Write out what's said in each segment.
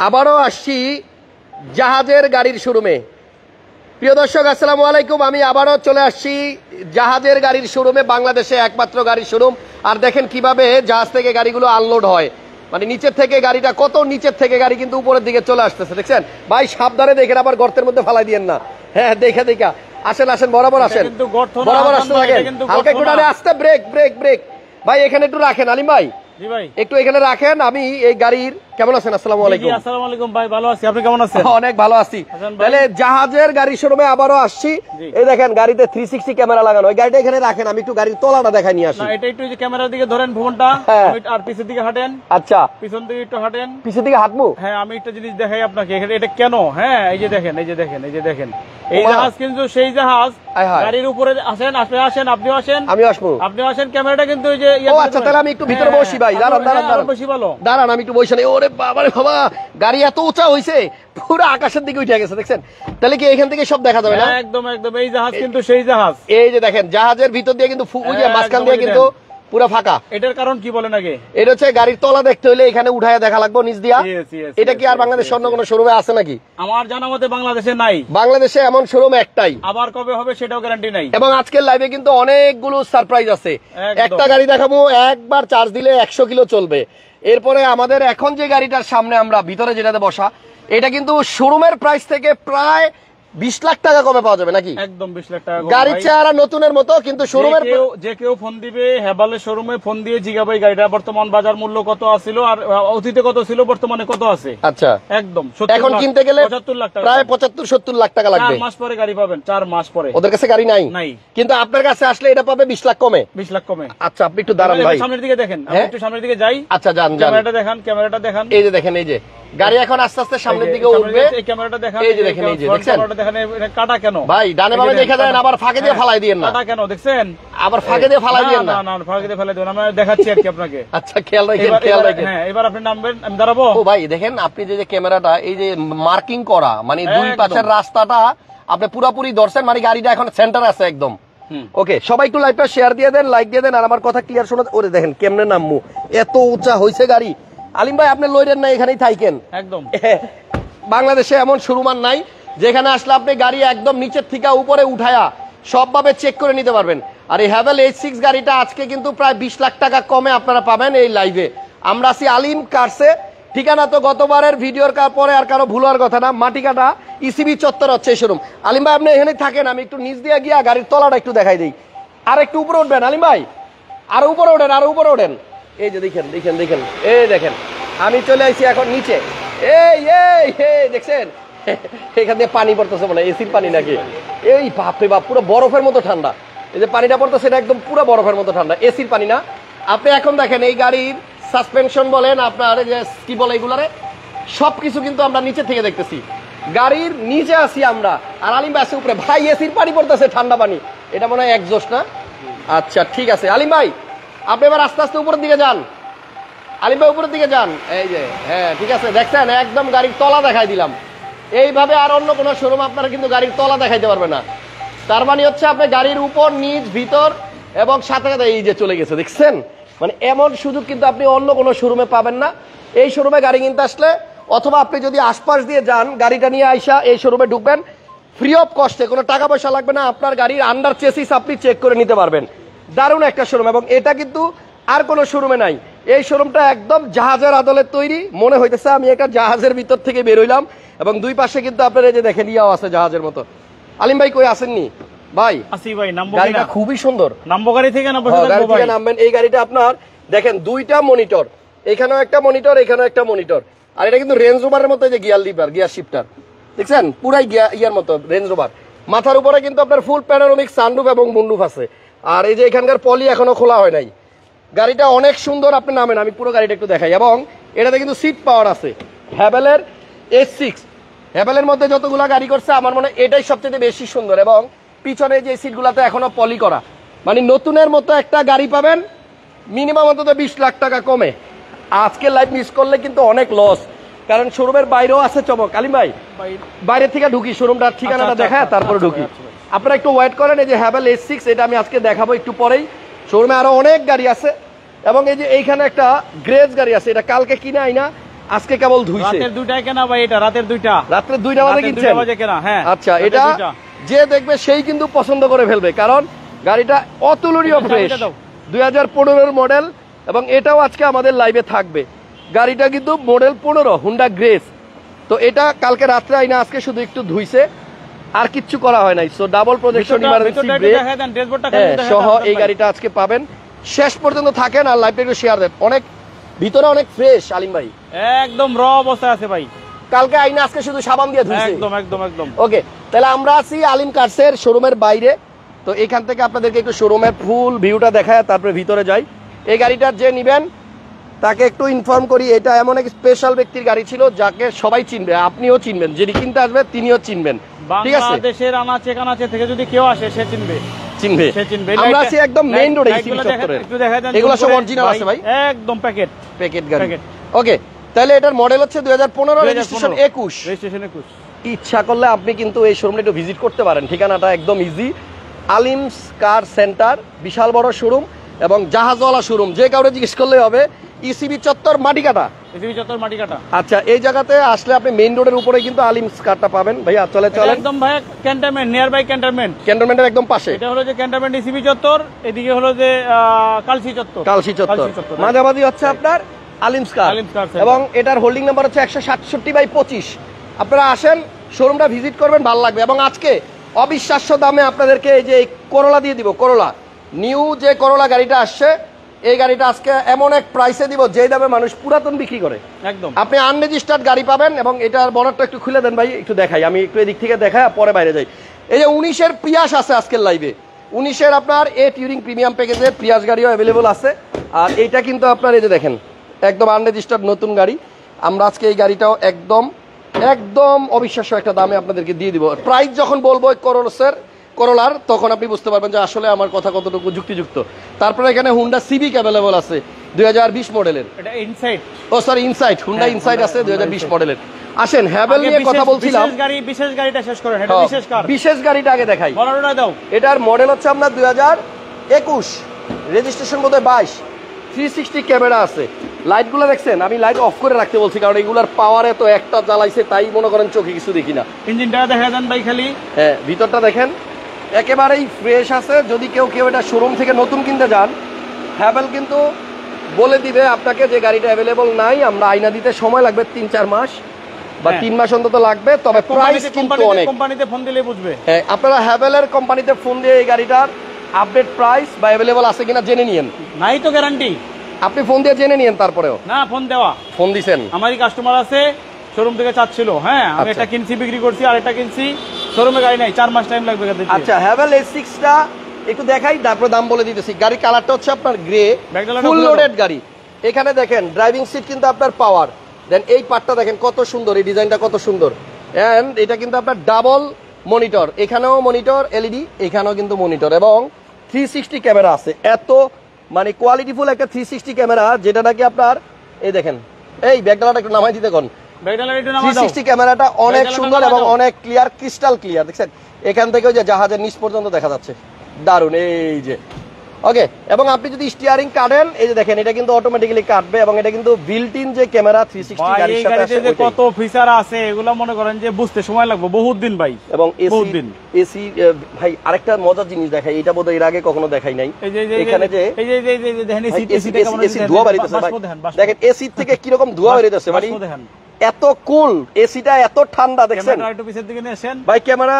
আবারও আসছি জাহাজের গাড়ির শোরুমে। প্রিয় দর্শক আসসালামু আলাইকুম, আমি আবারও চলে আসছি জাহাজের গাড়ির শোরুমে, বাংলাদেশে একমাত্র গাড়ির শোরুম। আর দেখেন কিভাবে জাহাজ থেকে গাড়িগুলো আনলোড হয়, মানে নিচের থেকে গাড়িটা, কত নিচের থেকে গাড়ি কিন্তু উপরের দিকে চলে আসতেছে, দেখছেন ভাই? সাবধানে দেখেন, আবার গর্তের মধ্যে ফালাই দিয়েন না। হ্যাঁ, দেখে দেখা আসেন, আসেন, বরাবর আসেন, বরাবর আসতে থাকেন। হালকা একটু ডানে আসতে, ব্রেক ব্রেক ব্রেক। ভাই এখানে একটু রাখেন, আলিম ভাই একটু এখানে রাখেন। আমি এই গাড়ির, কেমন আছেন? আসসালামু আলাইকুম। আসসালামু আলাইকুম ভাই, ভালো আছি, আপনি কেমন আছেন? অনেক ভালো আছি। তাহলে জাহাজের গাড়ির শোরুমে আবারও আসছি। এই দেখেন গাড়িতে 360 ক্যামেরা লাগানো, ওই গাড়িটা এখানে রাখেন, আমি একটু গাড়ির তলাটা দেখাই নিয়ে আসি। না, এটা একটু ক্যামেরার দিকে ধরেন ফোনটা, আর পিছের দিকে হাঁটেন। আচ্ছা, পিছন দিকে একটু হাঁটেন। পিছের দিকে হাঁটবো? হ্যাঁ, আমি একটা জিনিস দেখাই আপনাকে। এটা কেন? হ্যাঁ, এই যে দেখেন, এই যে দেখেন, এই যে দেখেন, এই জাহাজ কিন্তু সেই জাহাজ। গাড়ির উপরে আসেন, আপনি আসেন, আপনিও আসেন, আমি আসবো, আপনিও আসেন। ক্যামেরাটা কিন্তু ওই যে, ও আচ্ছা, তাহলে আমি একটু ভিতরে বসি ভাই। দাঁড়ান দাঁড়ান দাঁড়ান, বেশি ভালো, দাঁড়ান, আমি একটু বসে নেই। ওরে বাবা রে বাবা, গাড়ি এত উঁচা হইছে, পুরো আকাশের দিকে উঠে গেছে, দেখছেন? তাহলে কি এখান থেকে সব দেখা যাবে না? একদম একদম, এই জাহাজ কিন্তু সেই জাহাজ। এই যে দেখেন জাহাজের ভিতর দিয়ে কিন্তু মাঝখান দিয়ে কিন্তু পুরো ফাঁকা। এটার কারণ কি বলেন আগে? এটা হচ্ছে গাড়ির তলা দেখতে হলে এখানে উঠায় দেখা লাগবে নিচ দিয়া। এটা কি আর বাংলাদেশে অন্য কোনো শোরুমে আছে নাকি? আমার জানা মতে বাংলাদেশে নাই। বাংলাদেশে এমন শোরুম একটাই, আবার কবে হবে সেটাও গ্যারান্টি নাই। এবং আজকের লাইভে কিন্তু অনেকগুলো সারপ্রাইজ আছে। একটা গাড়ি দেখাবো, একবার চার্জ দিলে 100 কিলো চলবে। এরপরে আমাদের এখন যে গাড়িটার সামনে আমরা ভিতরে যেটাতে বসা, এটা কিন্তু শোরুমের প্রাইস থেকে প্রায় 20 লাখ টাকা কমে পাওয়া যাবে নাকি? একদম 20 লাখ টাকা। গাড়ির চেহারা নতুনের মতো, কিন্তু শোরুমের যে কেউ ফোন দিবে হেবালের শোরুমে, ফোন দিয়ে জিগাবে গাড়িটা বর্তমান বাজার মূল্য কত আছিল আর অতীতে কত ছিল, বর্তমানে কত আছে। আচ্ছা, একদম এখন কিনতে গেলে 75 লাখ টাকা, প্রায় 75-70 লাখ টাকা লাগবে। 4 মাস পরে গাড়ি পাবেন, 4 মাস পরে। ওদের কাছে গাড়ি নাই, কিন্তু আপনার কাছে আসলে এটা পাবে 20 লাখ কমে। 20 লাখ কমে। আচ্ছা, আপনি একটু দাঁড়ান ভাই, সামনের দিকে দেখেন, আমি একটু সামনের দিকে যাই। আচ্ছা, যান যান, ক্যামেরাটা দেখান, ক্যামেরাটা দেখান। এই যে দেখেন, এই যে গাড়ি এখন আস্তে আস্তে সামনের দিকে উঠবে। এই ক্যামেরাটা দেখান, এই যে দেখেন, এই যে দেখছেন, ক্যামেরাটা দেখান। এটা কাটা কেন ভাই? ডানে বামে দেখা দেন, আবার ফাঁকে দিয়ে ফালাই দিয়েন না। কাটা কেন দেখছেন? আবার ফাঁকে দিয়ে ফালাই দিয়েন না। না না, ফাঁকে দিয়ে ফালাই দেন, আমি দেখাচ্ছি আর কি আপনাকে। আচ্ছা, খেয়াল রাখেন, খেয়াল রাখেন। হ্যাঁ, এবার আপনি নামবেন, আমি দাঁড়াবো। ও ভাই দেখেন, আপনি যে ক্যামেরাটা এই যে মার্কিং করা, মানে দুই পাশের রাস্তাটা আপনি পুরোপুরি ধরছেন, মানে গাড়িটা এখন সেন্টার আছে একদম। ওকে, সবাই একটু লাইভটা শেয়ার দিয়ে দেন, লাইক দিয়ে দেন, আর আমার কথা ক্লিয়ার শোনা। ওরে দেখেন কেমনে নামবো, এত উঁচা হইছে গাড়ি। আলিম ভাই আপনি লইরেন না, এখানেই থাকেন। একদম বাংলাদেশে এমন শোরুম নাই যেখানে আসলে আপনি গাড়ি একদম নিচের থেকে উপরে উঠায়া সবভাবে চেক করে নিতে পারবেন। আর এই হ্যাভেল H6 গাড়িটা আজকে কিন্তু প্রায় 20 লাখ টাকা কমে আপনারা পাবেন এই লাইভে। আমরা আছি আলিম কারসে। ঠিকানা তো গতবারের ভিডিওর পরে আর কারো ভুলার কথা না, মাটিকাটা ইসিবি চত্বর হচ্ছে এই শোরুম। আলিম ভাই আপনি এখানে থাকেন, আমি একটু নিচ দিয়ে গিয়া গাড়ির তলাটা একটু দেখাই দিই। আর একটু উপরে উঠবেন আলিম ভাই, আরো উপরে ওঠেন, আরো উপরে ওঠেন। এই যে দেখেন দেখেন দেখেন, এই দেখেন আমি চলে আসছি এখন নিচে। এই এই এই দেখছেন এখান দিয়ে পানি পড়তেছে, মানে এসির পানি নাকি? এই বাপরে বাপ, পুরো বরফের মতো ঠান্ডা। এই যে পানিটা পড়তেছে এটা একদম পুরো বরফের মতো ঠান্ডা, এসির পানি না। আপনি এখন দেখেন এই গাড়ির সাসপেনশন বলেন, আপনার যে কি বলে এগুলারে, সবকিছু কিন্তু আমরা নিচে থেকে দেখতেছি। গাড়ির নিচে আছি আমরা, আর আলিম ভাই আছে উপরে। ভাই এসির পানি পড়তেছে, ঠান্ডা পানি, এটা মনে হয় একজোস্ট না? আচ্ছা ঠিক আছে আলিম ভাই, আপনি এবার আস্তে আস্তে উপরের দিকে যান। আলিম ভাই উপরের দিকে যান, এই যে, হ্যাঁ ঠিক আছে, দেখছেন একদম গাড়ির তলা দেখাই দিলাম। এইভাবে আর অন্য কোনো শোরুম আপনারা কিন্তু গাড়ির তলা দেখাইতে পারবে না। তার মানে হচ্ছে আপনি গাড়ির উপর, নিচ, ভিতর এবং সাথে সাথে এই যে চলে গেছে, দেখছেন? মানে এমন সুযোগ কিন্তু আপনি অন্য কোনো শোরুমে পাবেন না। এই শোরুমে গাড়ি কিনতে আসলে, অথবা আপনি যদি আশপাশ দিয়ে যান, গাড়িটা নিয়ে আইসা এই শোরুমে ঢুকবেন, ফ্রি অফ কস্টে, কোনো টাকা পয়সা লাগবে না। আপনার গাড়ির আন্ডার চেসিস আপনি চেক করে নিতে পারবেন। দারুণ একটা শোরুম, এবং এটা কিন্তু আর কোনো শোরুমে নাই। এই শোরুমটা একদম জাহাজের আদলের তৈরি, মনে হইতেছে আমি একটা জাহাজের ভিতর থেকে বেরোইলাম। এবং দুই পাশে কিন্তু আপনার এই যে দেখেন ইয়াও আছে জাহাজের মতো। আলিম ভাই কই আসেননি ভাই? আসি ভাই, নামবো। গাড়িটা খুবই সুন্দর, নামবো গাড়ি থেকে, গাড়ি থেকে নামবেন। এই গাড়িটা আপনার দেখেন দুইটা মনিটর, এখানেও একটা মনিটর, এখানেও একটা মনিটর। আর এটা কিন্তু রেঞ্জ রোভারের মতো যে গিয়ার লিভার, গিয়ার শিফটার, দেখছেন পুরাই ইয়ার মতো রেঞ্জ রোভার। মাথার উপরে কিন্তু আপনার ফুল প্যানোরামিক সানরুফ এবং মুন্ডুফ আছে। আর এই যে এখানকার পলি এখনো খোলা হয় নাই। গাড়িটা অনেক সুন্দর, আপনি নামেন, আমি পুরো গাড়িটা একটু দেখাই। এবং এটাতে কিন্তু সিট পাওয়ার আছে, হ্যাভেলের H6। হ্যাভেলের মধ্যে যতগুলা গাড়ি করছে আমার মনে হয় এটাই সবচেয়ে বেশি সুন্দর। এবং পিছনে যে সিটগুলাতে এখনো পলি করা, মানে নতুনের মতো একটা গাড়ি পাবেন মিনিমাম অন্তত 20 লাখ টাকা কমে। আজকে লাইভ মিস করলে কিন্তু অনেক লস, কারণ শোরুমের বাইরেও আছে চমক। আলিম ভাই বাইরে থেকে ঢুকি, শোরুমটার ঠিকানাটা দেখায় তারপরে ঢুকি। আপনারা একটু ওয়েট করেন। এই যে হ্যাভেল H6, এটা আমি আজকে দেখাবো একটু পরেই। শোরুমে আরো অনেক গাড়ি আছে, এবং এই যে এইখানে একটা গ্রেজ গাড়ি আছে, এটা কালকে কিনে আইনা আজকে কেবল ধুইছে। রাতের 2টায় কেনা ভাই, এটা রাতের 2টা, রাত্রে 2টা বাজে কিনছেন? কেনা, হ্যাঁ। আচ্ছা, এটা যে দেখবে সেই কিন্তু পছন্দ করে ফেলবে, কারণ গাড়িটা অতুলনীয় ফ্রেশ, 2015 মডেল, এবং এটাও আজকে আমাদের লাইভে থাকবে। গাড়িটা কিন্তু মডেল 15 হুন্ডা গ্রেস। তো এটা কালকে রাত্রে আইনা আজকে শুধু একটু ধুইছে, আর কিচ্ছু করা হয় নাই। So double projection emergency break সহ এই গাড়িটা আজকে পাবেন। শেষ পর্যন্ত থাকেন আর লাইভটা একটু শেয়ার দেন। অনেক ভিতরে অনেক ফ্রেশ আলিম ভাই, একদম র অবস্থায় আছে ভাই। কালকে আইনা আজকে শুধু সাবান দিয়ে ধুইছে। একদম একদম একদম। ওকে, তাহলে আমরা আছি আলিম কার্সের শোরুমের বাইরে। তো এখান থেকে আপনাদেরকে একটু শোরুমের ফুল ভিউটা দেখায় তারপরে ভিতরে যাই। এই গাড়িটা যে নিবেন তাকে একটু ইনফর্ম করি, এটা এমন এক স্পেশাল ব্যক্তির গাড়ি ছিল যাকে সবাই চিনবে, আপনিও চিনবেন, যিনি কিনতে আসবে তিনিও চিনবেন। ঠিক আছে, বাংলাদেশের আনাচে কানাচে থেকে যদি কেউ আসে সে চিনবে। আমরা আছি একদম মেইন রোডে, ইসিবি চত্বরে। এগুলো সব অরিজিনাল আছে ভাই, একদম প্যাকেট গাড়ি। ওকে, তাহলে এটার মডেল হচ্ছে 2015, রেজিস্ট্রেশন 21। ইচ্ছা করলে আপনি কিন্তু এই শোরুমটা একটু ভিজিট করতে পারেন। ঠিকানাটা একদম ইজি, আলিমস কার সেন্টার, বিশাল বড় শোরুম এবং জাহাজওয়ালা শোরুম। যে কাউরে জিজ্ঞেস করলে হবে ইসিবি চত্বর মাটিকাটা। আচ্ছা, এই জায়গাতে আসলে আপনি মেইন রোডের উপরে কিন্তু আলিমস কারটা পাবেন। ভাইয়া চলে একদম ভাই, ক্যান্টনমেন্ট, নিয়ার বাই ক্যান্টনমেন্ট, ক্যান্টনমেন্টের একদম পাশে। এটা হলো যে ক্যান্টনমেন্ট ইসিবি চত্বর, এদিকে হলো যে কালসি চত্বর, মাঝামাঝি হচ্ছে আপনার আলিমস কার। এবং এটার হোল্ডিং নাম্বার হচ্ছে 167/25। আপনারা আসেন, শোরুমটা ভিজিট করবেন, ভালো লাগবে। এবং আজকে অবিশ্বাস্য দামে আপনাদেরকে এই যে করোলা দিয়ে দিব। করোলা নিউ যে করোলা গাড়িটা আসছে, এই গাড়িটা আজকে এমন এক প্রাইসে দিব যে দামে মানুষ পুরাতন বিক্রি করে। একদম আপনি আনরেজিস্টার্ড গাড়ি পাবেন। এবং এটার বনারটা একটু খুলে দেন ভাই, একটু দেখাই, আমি একটু এদিক থেকে দেখাই পরে বাইরে যাই। এই যে 19-এর প্রিয়াস আছে আজকের লাইভে, 19-এর আপনার এ টিউরিং প্রিমিয়াম প্যাকেজের প্রিয়াস গাড়িও অ্যাভেলেবল আছে। আর এইটা কিন্তু আপনার এই যে দেখেন একদম আনরেজিস্টার্ড নতুন গাড়ি। আমরা আজকে এই গাড়িটাও একদম একদম অবিশ্বাস্য একটা দামে আপনাদেরকে দিয়ে দিব। প্রাইস যখন বলবো করোলার, তখন আপনি বুঝতে পারবেন যে আসলে আমার কথা কতটুকু যুক্তিযুক্ত। তারপরে এখানে হুন্ডা সিভিক অ্যাভেলেবল আছে 2020 মডেলের। এটা ইনসাইট, ও সরি ইনসাইট, হুন্ডা ইনসাইট আছে 2020 মডেলের। আসেন, হ্যাভেল নিয়ে কথা বলছিলাম। বিশেষ গাড়িটা শেষ করেন, এটা বিশেষ কার। বিশেষ গাড়িটা আগে দেখাই, বলাটা দাও। এটার মডেল হচ্ছে আপনার 2021, রেজিস্ট্রেশন বোধহয় 22। 360 ক্যামেরা আছে। লাইটগুলো দেখছেন, আমি লাইট অফ করে রাখতে বলছি কারণ এগুলার পাওয়ারে তো একটা জ্বালাইছে, তাই মনে করেন চোখে কিছু দেখি না। ইঞ্জিনটা দেখা দেন ভাই খালি। হ্যাঁ, ভিতরটা দেখেন একেবারেই ফ্রেশ আছে। যদি কেউ এটা শোরুম থেকে নতুন কিনতে যান, হ্যাভেল কিন্তু বলে দিবে আপনাকে যে গাড়িটা অ্যাভেলেবল নাই, আমরা আইনা দিতে সময় লাগবে 3-4 মাস বা 3 মাস অন্তত লাগবে। তবে প্রাইস কিন্তু অনেক। কোম্পানিতে ফোন দিলে বুঝবে। হ্যাঁ, আপনারা হ্যাভেলের কোম্পানিতে ফোন দিয়ে এই গাড়িটার আপডেট প্রাইস বা অ্যাভেলেবল আছে কিনা জেনে নিয়েন। নাই তো গ্যারান্টি, আপনি ফোন দিয়ে জেনে নিয়েন। তারপরেও না ফোন দেওয়া, ফোন দিছেন, আমারই কাস্টমার আছে শোরুম থেকে চাচ্ছিল, হ্যাঁ আমি এটা কিনছি বিক্রি করছি, আর এটা কিনছি, শোরুমে গাড়ি নাই, 4 মাস টাইম লাগবে। আচ্ছা, হ্যাভেল S6টা একটু দেখাই, তারপর দাম বলে দিতেছি। গাড়ি কালারটা হচ্ছে আপনার গ্রে, ফুল লোডেড গাড়ি। এখানে দেখেন ড্রাইভিং সিট কিন্তু আপনার পাওয়ার। দেন এই পার্টটা দেখেন কত সুন্দর, এই ডিজাইনটা কত সুন্দর। এন্ড এটা কিন্তু আপনার ডাবল মনিটর, এখানেও মনিটর এলইডি, এখানেও কিন্তু মনিটর, এবং 360 ক্যামেরা আছে। এত মানে কোয়ালিটিফুল একটা 360 ক্যামেরা, যেটা নাকি আপনার এই দেখেন, এই ব্যাকডালাটা একটু নামাই দিতে কোন। 360 ক্যামেরাটা অনেক সুন্দর এবং অনেক ক্লিয়ার, ক্রিস্টাল ক্লিয়ার। দেখছেন এখান থেকে ওই যে জাহাজের নিচ পর্যন্ত দেখা যাচ্ছে, দারুন। এই যে ওকে, এবং আপনি যদি স্টিয়ারিং কাটেন, এই যে দেখেন এটা কিন্তু অটোমেটিক্যালি কাটবে, এবং এটা কিন্তু বিল্ট ইন যে ক্যামেরা 360 গাড়ির সাথে আছে। কত ফিচার আছে এগুলো মনে করেন যে বুঝতে সময় লাগবে বহুত দিন ভাই। এবং এসি ভাই আরেকটা মজার জিনিস দেখাই, এটা বোধহয় এর আগে কখনো দেখাই নাই। এখানে যে এই যে দেখেন এসি ধোঁয়া বেরিয়েছে ভাই, দেখেন এসি থেকে কি রকম ধোঁয়া বেরিয়েছে, মানে এত কুল, এসিটা এত ঠান্ডা। দেখছেন ভাই ক্যামেরা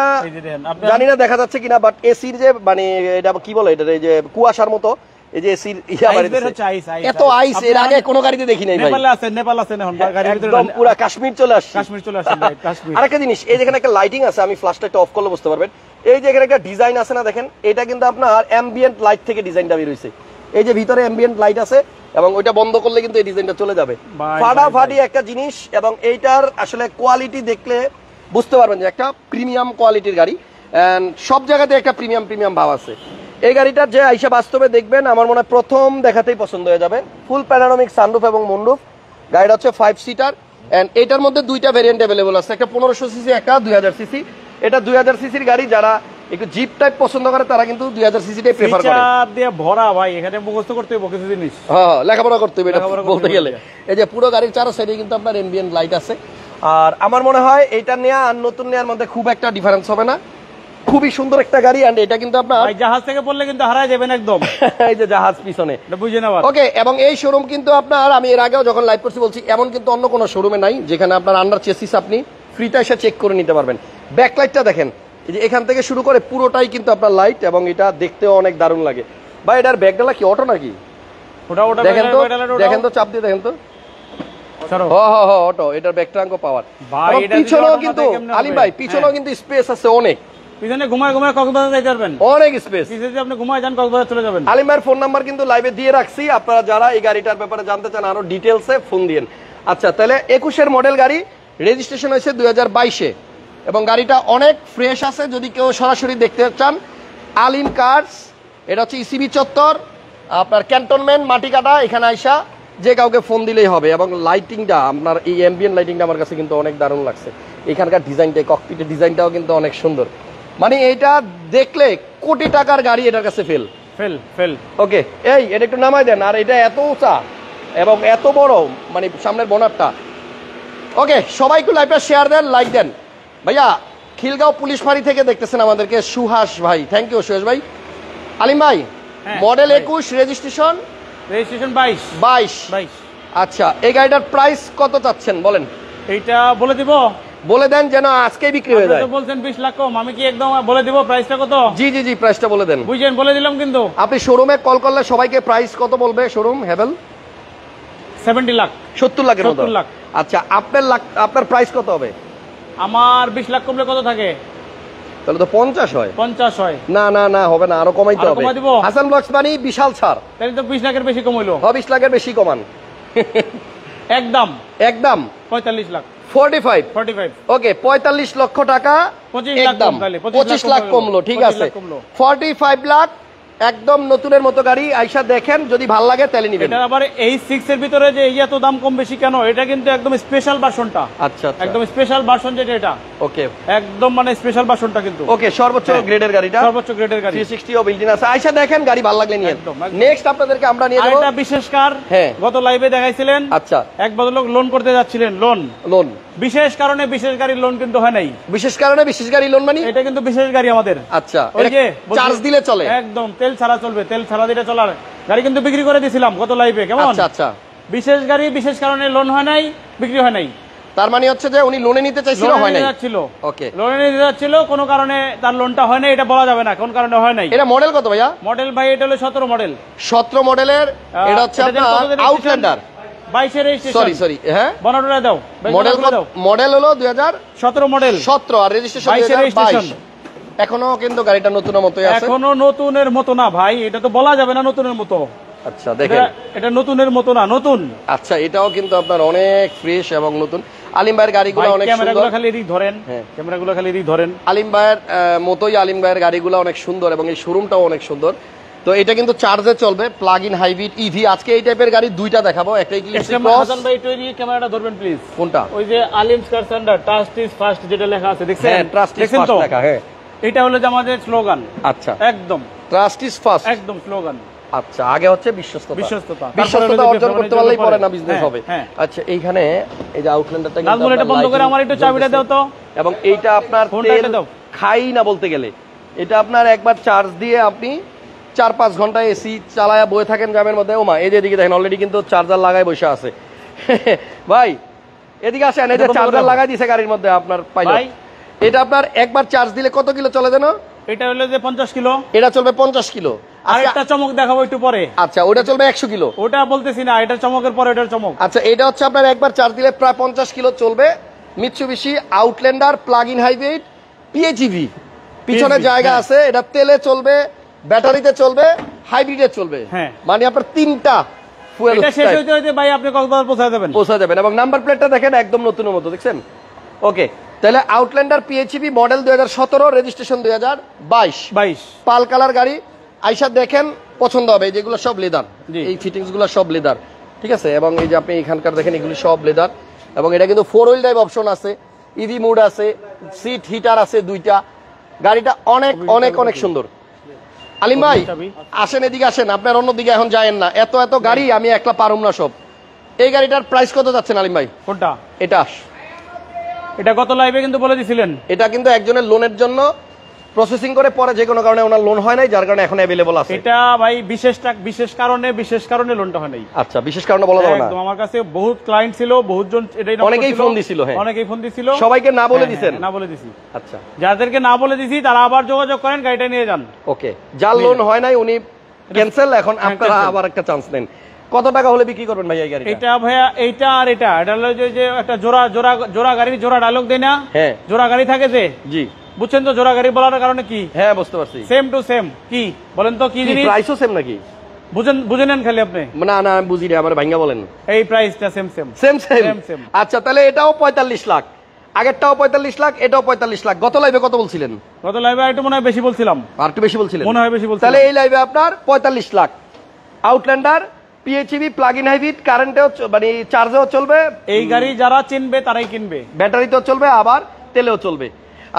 জানি না দেখা যাচ্ছে কিনা, বাট এসির যে মানে এটা কি বলে, এটা এই যে কুয়াশার মতো, এই যে এসির এত আইস এর আগে কোনো গাড়িতে দেখি নাই ভাই। নেপাল আছে এখন গাড়ির ভিতরে একদম পুরো কাশ্মীর চলে আসছে। কাশ্মীর। আরেকটা জিনিস, এই যেখানে একটা লাইটিং আছে, আমি ফ্ল্যাশটা একটু অফ করলে বুঝতে পারবেন। এই যে এখানে একটা ডিজাইন আছে না, দেখেন এটা কিন্তু আপনার অ্যাম্বিয়েন্ট লাইট থেকে ডিজাইনটা বের হইছে। এই যে ভিতরে অ্যাম্বিয়েন্ট লাইট আছে, এবং ওইটা বন্ধ করলে কিন্তু এই ডিজাইনটা চলে যাবে। ফাটাফাটি একটা জিনিস, এবং এইটার আসলে কোয়ালিটি দেখলে বুঝতে পারবেন যে একটা প্রিমিয়াম কোয়ালিটির গাড়ি। এন্ড সব জায়গাতে একটা প্রিমিয়াম ভাব আছে। এই গাড়িটার যে আইসা বাস্তবে দেখবেন, আমার মনে হয় প্রথম দেখাতেই পছন্দ হয়ে যাবে। ফুল প্যানোরামিক সানরুফ এবং মুনরুফ। গাড়িটা হচ্ছে 5 সিটার, এন্ড এটার মধ্যে দুইটা ভেরিয়েন্ট অ্যাভেলেবল আছে, একটা 1500 সিসি, একটা 2000 সিসি। এটা 2000 সিসির গাড়ি, যারা একটু জিপ টাইপ পছন্দ করে তারা কিন্তু 2000 সিসিটাই প্রেফার করে। ফিচার দিয়ে ভরা ভাই, এখানে মুখস্থ করতে হবে কিছু জিনিস। হ্যাঁ, লেখাপড়া করতে হবে এটা বলতে গেলে। এই যে পুরো গাড়ির চারো সাইডে কিন্তু আপনার এমবিএন্ট লাইট আছে। আর আমার মনে হয় এইটা নেওয়া আর নতুন নেওয়ার মধ্যে খুব একটা ডিফারেন্স হবে না। খুবই সুন্দর একটা গাড়ি। এন্ড এটা কিন্তু আপনার জাহাজ থেকে পড়লে কিন্তু হারায় যাবেন একদম। এই যে জাহাজ পিছনে, বুঝে নেওয়া। ওকে, এবং এই শোরুম কিন্তু আপনার, আমি এর আগেও যখন লাইভ করছি বলছি, এমন কিন্তু অন্য কোনো শোরুমে নাই যেখানে আপনার আন্ডার চেসিস আপনি ফ্রিতে এসে চেক করে নিতে পারবেন। ব্যাকলাইটটা দেখেন, এই যে এখান থেকে শুরু করে পুরোটাই কিন্তু আপনার লাইট, এবং এটা দেখতেও অনেক দারুণ লাগে। ভাই এটার ব্যাকডালা কি অটো নাকি? দেখেন তো, দেখেন তো, চাপ দিয়ে দেখেন তো। অটো, এটার ব্যাকট্রাঙ্ক পাওয়ার। পিছনেও কিন্তু আলিম ভাই, পিছনেও কিন্তু স্পেস আছে অনেক। পিছনে ঘুমায় ঘুমায় কক্সবাজার যাইতে পারবেন, অনেক স্পেস। পিছনে আপনি ঘুমায় যান কক্সবাজার চলে যাবেন। আলিম ভাইয়ের ফোন নাম্বার কিন্তু লাইভে দিয়ে রাখছি, আপনারা যারা এই গাড়িটার ব্যাপারে জানতে চান আরো ডিটেইলসে ফোন দিন। আচ্ছা, তাহলে 21 মডেল গাড়ি, রেজিস্ট্রেশন হয়েছে 2022-এ, এবং গাড়িটা অনেক ফ্রেশ আছে। যদি কেউ সরাসরি দেখতে চান, আলিম কার্স, এটা হচ্ছে ইসিবি চত্বর, আপনার ক্যান্টনমেন্ট মাটিকাটা, এখানে আইসা যে কাউকে ফোন দিলেই হবে। এবং লাইটিংটা, আপনার এই অ্যাম্বিয়েন্ট লাইটিংটা আমার কাছে কিন্তু অনেক দারুণ লাগছে। এখানকার ডিজাইনটা, ককপিটের ডিজাইনটাও কিন্তু অনেক সুন্দর। মানে এইটা দেখলে কোটি টাকার গাড়ি এটার কাছে ফেল। ওকে, এটা একটু নামাই দেন। আর এটা এত উঁচা এবং এত বড়, মানে সামনের বোনারটা। ওকে, সবাই একটু লাইভটা শেয়ার দেন, লাইক দেন। ভাইয়া খিলগাঁও পুলিশ ফাঁড়ি থেকে দেখতেছেন আমাদেরকে সুহাস ভাই, থ্যাংক ইউ সুহাস ভাই। আলিম ভাই, মডেল 21, রেজিস্ট্রেশন 22। আচ্ছা, এই গাড়িটার প্রাইস কত চাচ্ছেন বলেন? এইটা বলে দিব, বলে দেন যেন আজকেই বিক্রি হয়ে যায়। বলছেন 20 লাখ কম, আমি কি একদম বলে দিব প্রাইসটা কত? জি জি জি, প্রাইসটা বলে দেন। বুঝেন, বলে দিলাম। কিন্তু আপনি শোরুমে কল করলে সবাইকে প্রাইস কত বলবে শোরুম? হেভেল 70 লাখ, 70 লাখের মতো। 70 লাখ। আচ্ছা, আপনার প্রাইস কত হবে? আমার 20 লাখ কমলে কত থাকে? তাহলে তো 50 হয়। 50 হয়? না না না, হবে না, আরো কমাইতে হবে। হাসান ব্লগস মানে বিশাল ছাড়। তাহলে তো 20 লাখের বেশি কম হইলো। 20 লাখের বেশি কমান। একদম 45 লাখ। 45। ওকে, 45 লক্ষ টাকা, 25 লাখ কমলো। ঠিক আছে, 45 লাখ, একদম নতুনের মতো গাড়ি। আইসা দেখেন, যদি ভালো লাগে তাহলে নিবেন। এটা আবার এই 6 এর ভিতরে যে এই এত দাম কম বেশি কেন? এটা কিন্তু একদম স্পেশাল ভার্সনটা। আচ্ছা, একদম স্পেশাল ভার্সন যেটা, এটা ওকে, একদম মানে স্পেশাল ভার্সনটা কিন্তু। ওকে, সর্বোচ্চ গ্রেডের গাড়িটা, সর্বোচ্চ গ্রেডের গাড়ি, 360 ও বিল্ডিং আছে। আইসা দেখেন, গাড়ি ভালো লাগলে নিয়ে। নেক্সট আপনাদেরকে আমরা নিয়ে যাব এটা বিশেষ কার। গত লাইভে দেখাইছিলেন। আচ্ছা, এক ভদ্রলোক লোন করতে যাচ্ছিলেন, লোন বিশেষ কারণে, বিশেষ গাড়ির লোন কিন্তু হয় নাই। বিশেষ কারণে বিশেষ গাড়ি লোন মানে এটা কিন্তু বিশেষ গাড়ি আমাদের। আচ্ছা, ওই যে চার্জ দিলে চলে, একদম তেল ছাড়া চলবে, তেল ছাড়া দিলে চলার গাড়ি কিন্তু বিক্রি করে দিয়েছিলাম গত লাইভে। কেমন? আচ্ছা আচ্ছা, বিশেষ গাড়ি বিশেষ কারণে লোন হয় নাই, বিক্রি হয় নাই। তার মানে হচ্ছে যে উনি লোনে নিতে চাইছিল, হয় নাই। ওকে, লোনে নিতে যাচ্ছিল, কোনো কারণে তার লোনটা হয় নাই। এটা বলা যাবে না কোন কারণে হয় নাই। এটা মডেল কত ভাইয়া? মডেল ভাই এটা হলো 17 মডেল। 17 মডেলের, এটা হচ্ছে আপনার আউটল্যান্ডার 22 এর রেজিস্ট্রেশন। সরি, হ্যাঁ, বনারটা দাও। মডেল হলো 2017 মডেল, 17, আর রেজিস্ট্রেশন 2022। এখনো কিন্তু গাড়িটা নতুনের মতোই আছে। এখনো নতুনের মতো না ভাই, এটা তো বলা যাবে না নতুনের মতো। আচ্ছা, দেখেন, এটা নতুনের মতো না, নতুন। আচ্ছা, এটাও কিন্তু আপনার অনেক ফ্রেশ এবং নতুন। আলিম ভাইয়ের গাড়িগুলো অনেক সুন্দর। ক্যামেরাগুলো খালি এদিক ধরেন, ক্যামেরাগুলো খালি এদিক ধরেন। আলিম ভাইয়ের মতোই আলিম ভাইয়ের গাড়িগুলো অনেক সুন্দর, এবং এই শোরুমটাও অনেক সুন্দর। তো এটা কিন্তু চার্জে চলবে, প্লাগ ইন হাইব্রিড ইভি। আজকে এই টাইপের গাড়ি দুইটা দেখাবো, একটা ইক্লিপসে ক্রস। হাসান ভাই একটু এই ক্যামেরাটা ধরবেন প্লিজ। কোনটা? ওই যে Alim car centre, trust is first যেটা লেখা আছে, দেখছেন? হ্যাঁ, ট্রাস্ট ইজ ফার্স্ট লেখা। হ্যাঁ, এটা হলো যে আমাদের স্লোগান। আচ্ছা, একদম ট্রাস্ট ইজ ফার্স্ট, একদম স্লোগান। আচ্ছা, আগে হচ্ছে বিশ্বস্ততা অর্জন করতে পারলেই পরে না বিজনেস হবে। আচ্ছা, এইখানে এই যে আউটল্যান্ডারটা কিন্তু নাজমুল, এটা বন্ধ করে আমার একটু চাবিটা দাও তো। এবং এইটা আপনার তেল খাই না বলতে গেলে, এটা আপনার একবার চার্জ দিয়ে আপনি 4-5 ঘন্টা এসি চালায়া বয়ে থাকেন জ্যামের মধ্যে। ওমা, এই যে এদিকে দেখেন, অলরেডি কিন্তু চার্জার লাগায় বসে আছে। ভাই এদিকে আসেন, এই যে চার্জার লাগাই দিয়েছে গাড়ির মধ্যে আপনার পাইলট। এটা আপনার একবার চার্জ দিলে কত কিলো চলে জানো? এটা হলো যে 50 কিলো। এটা চলবে 50 কিলো। আর একটা চমক দেখাবো একটু পরে। আচ্ছা, ওটা চলবে 100 কিলো। ওটা বলতেছি না, এটা চমকের পরে, এটার চমক। আচ্ছা, এটা হচ্ছে আপনার একবার চার্জ দিলে প্রায় 50 কিলো চলবে। Mitsubishi Outlander plug in hybrid PHEV. পিছনে জায়গা আছে, এটা তেলে চলবে, ব্যাটারিতে চলবে, হাইব্রিডে চলবে। মানে আপনার তিনটা ফুয়েল। এটা শেষ হইতে হইতে ভাই আপনি কক্সবাজার পৌঁছে দেবেন। এবং নাম্বার প্লেটটা দেখেন, একদম নতুনের মতো, দেখছেন? ওকে, তাহলে আউটল্যান্ডার পিএইচইভি মডেল 2017, রেজিস্ট্রেশন 2022। পাল কালার গাড়ি। আইসা দেখেন, পছন্দ হবে। যেগুলো সব লেদার, এই ফিটিংস গুলো সব লেদার, ঠিক আছে? এবং এই যে আপনি এখানকার দেখেন, এগুলি সব লেদার। এবং এটা কিন্তু 4 হুইল ড্রাইভ অপশন আছে, ইভি মোড আছে, সিট হিটার আছে 2টা, গাড়িটা অনেক অনেক অনেক সুন্দর। আলিম ভাই আসেন, এদিকে আসেন, আপনার অন্যদিকে এখন যায়েন না, এত এত গাড়ি আমি একলা পারুম না সব। এই গাড়িটার প্রাইস কত যাচ্ছেন আলিম ভাই? কোনটা? এটা গত লাইভে কিন্তু বলে দিছিলেন। এটা কিন্তু একজনের লোনের জন্য প্রসেসিং করে, পরে যে কোনো কারণে ওনার লোন হয় নাই, যার কারণে এখন অ্যাভেলেবল আছে। এটা ভাই বিশেষ কারণে লোনটা হয় নাই। আচ্ছা, বিশেষ কারণে বলা যাবে না। একদম আমার কাছে বহুত ক্লায়েন্ট ছিল, বহুতজন এটাই অনেকেই ফোন দিছিল। হ্যাঁ, অনেকেই ফোন দিছিল, সবাইকে না বলে দিবেন? না বলে দিছি। আচ্ছা, যাদেরকে না বলে দিছি তারা আবার যোগাযোগ করেন, গাড়িটা নিয়ে যান। ওকে, যার লোন হয় নাই উনি ক্যান্সেল, এখন আপনারা আবার একটা চান্স নেন। কত টাকা হলে বিক্রি করবেন ভাই এই গাড়িটা? এটা ভাইয়া এইটা আর এটা হলো যে একটা জোড়া গাড়ির জোড়া ডায়লগ দেয় না? হ্যাঁ, জোড়া গাড়ি থাকে যে, জি বুঝছেন তো জোড়া গাড়ি বলার কারণে কি? হ্যাঁ, বুঝতে পারছি। Same to same. কি বলেন তো, কি জিনিস? প্রাইসও সেম নাকি? বুঝে নেন খালি আপনি। না না, আমি বুঝি না, আমার ভাঙ্গা বলেন। এই প্রাইসটা সেম সেম সেম সেম। আচ্ছা, তাহলে এটাও 45 লাখ, আগেরটাও 45 লাখ, এটাও 45 লাখ। গত লাইভে কত বলছিলেন? গত লাইভে একটু মনে হয় বেশি বলছিলাম। আর একটু বেশি বলছিলেন মনে হয়, বেশি বলছিলাম। তাহলে এই লাইভে আপনার 45 lakh. Outlander PHEV plug in hybrid, কারেন্টেও মানে চার্জেও চলবে। এই গাড়ি যারা চিনবে তারাই কিনবে, ব্যাটারিতেও চলবে, আবার তেলেও চলবে।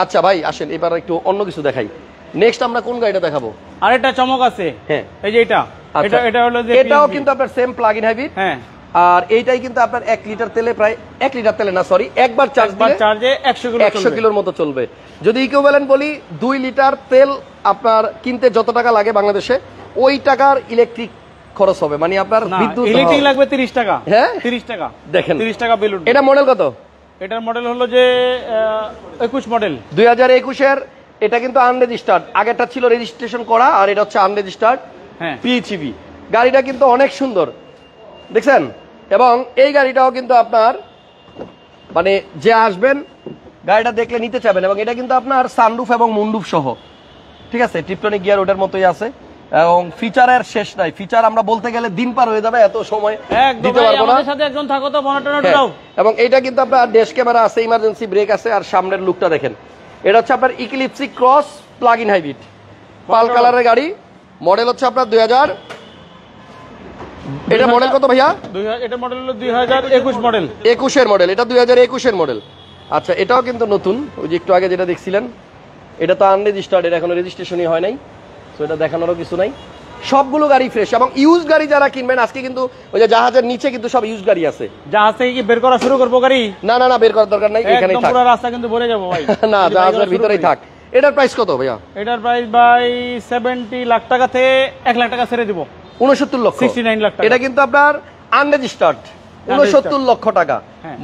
আচ্ছা ভাই আসেন, এবার একটু অন্য কিছু দেখাই। নেক্সট আমরা কোন গাড়িটা দেখাবো? আরেকটা চমক আছে। হ্যাঁ, এই যে এটা এটা হলো যে এটাও কিন্তু আপনার সেম প্লাগ ইন হাইব্রিড। হ্যাঁ, আর এইটাই কিন্তু আপনার 1 লিটার তেলে, প্রায় 1 লিটার তেলে না, সরি, একবার চার্জে 100 কিলোর মতো চলবে। যদি ইকুইভ্যালেন্ট বলি, 2 লিটার তেল আপনার কিনতে যত টাকা লাগে বাংলাদেশে, ওই টাকার ইলেকট্রিক খরচ হবে, মানে আপনার বিদ্যুৎ ইলেকট্রিক লাগবে 30 টাকা। হ্যাঁ, 30 টাকা। দেখেন 30 টাকা বিল উঠবে। এটা মডেল কত? এটার মডেল হলো যে 21 মডেল, 2021 এর। এটা কিন্তু আনরেজিস্টার্ড, আগেরটা ছিল রেজিস্ট্রেশন করা, আর এটা হচ্ছে আনরেজিস্টার্ড। হ্যাঁ, পিএইচইভি। গাড়িটা কিন্তু অনেক সুন্দর, দেখছেন? এবং এই গাড়িটাও কিন্তু আপনার মানে যে আসবেন গাড়িটা দেখলে নিতে চাবেন। এবং এটা কিন্তু আপনার সানরুফ এবং মুনরুফ সহ, ঠিক আছে? টিপটনিক গিয়ার ওটার মতোই আছে, এবং ফিচারের শেষ নাই। ফিচার আমরা বলতে গেলে দিন পার হয়ে যাবে, এত সময় দিতে পারবো না। আমাদের সাথে একজন থাকো তো, বনাটাও। এবং এটা কিন্তু আপনার ড্যাশ ক্যামেরা আছে, ইমার্জেন্সি ব্রেক আছে, আর সামনের লুকটা দেখেন। এটা হচ্ছে আপনার ইক্লিপসি ক্রস প্লাগ ইন হাইব্রিড, পাল কালারের গাড়ি। মডেল হচ্ছে আপনার 2000। এটা মডেল কত ভাইয়া? এটা মডেল হলো 2021 মডেল। 21 এর মডেল, এটা 2021 এর মডেল। আচ্ছা, এটাও কিন্তু নতুন, ওই যে একটু আগে যেটা দেখছিলেন, এটা তো আনরেজিস্টার্ড, এটা এখনো রেজিস্ট্রেশনই হয় নাই, তো এটা দেখানোরও কিছু নাই। সবগুলো গাড়ি ফ্রেশ। এবং ইউজ গাড়ি যারা কিনবেন, আজকে কিন্তু ওই যে জাহাজের নিচে কিন্তু সব ইউজ গাড়ি আছে। জাহাজ থেকে কি বের করা শুরু করবো গাড়ি? না না না, বের করার দরকার নাই, এখানেই থাক। পুরো রাস্তা কিন্তু ভরে যাবো ভাই। না, জাহাজের ভিতরেই থাক। এটার প্রাইস কত ভাইয়া? এটার প্রাইস ভাই 70 লাখ টাকা থেকে 1 লাখ টাকা ছেড়ে দিব। 69 লক্ষ, 69 লাখ টাকা। এটা কিন্তু আপনার আনরেজিস্টার্ড, 69 লক্ষ টাকা।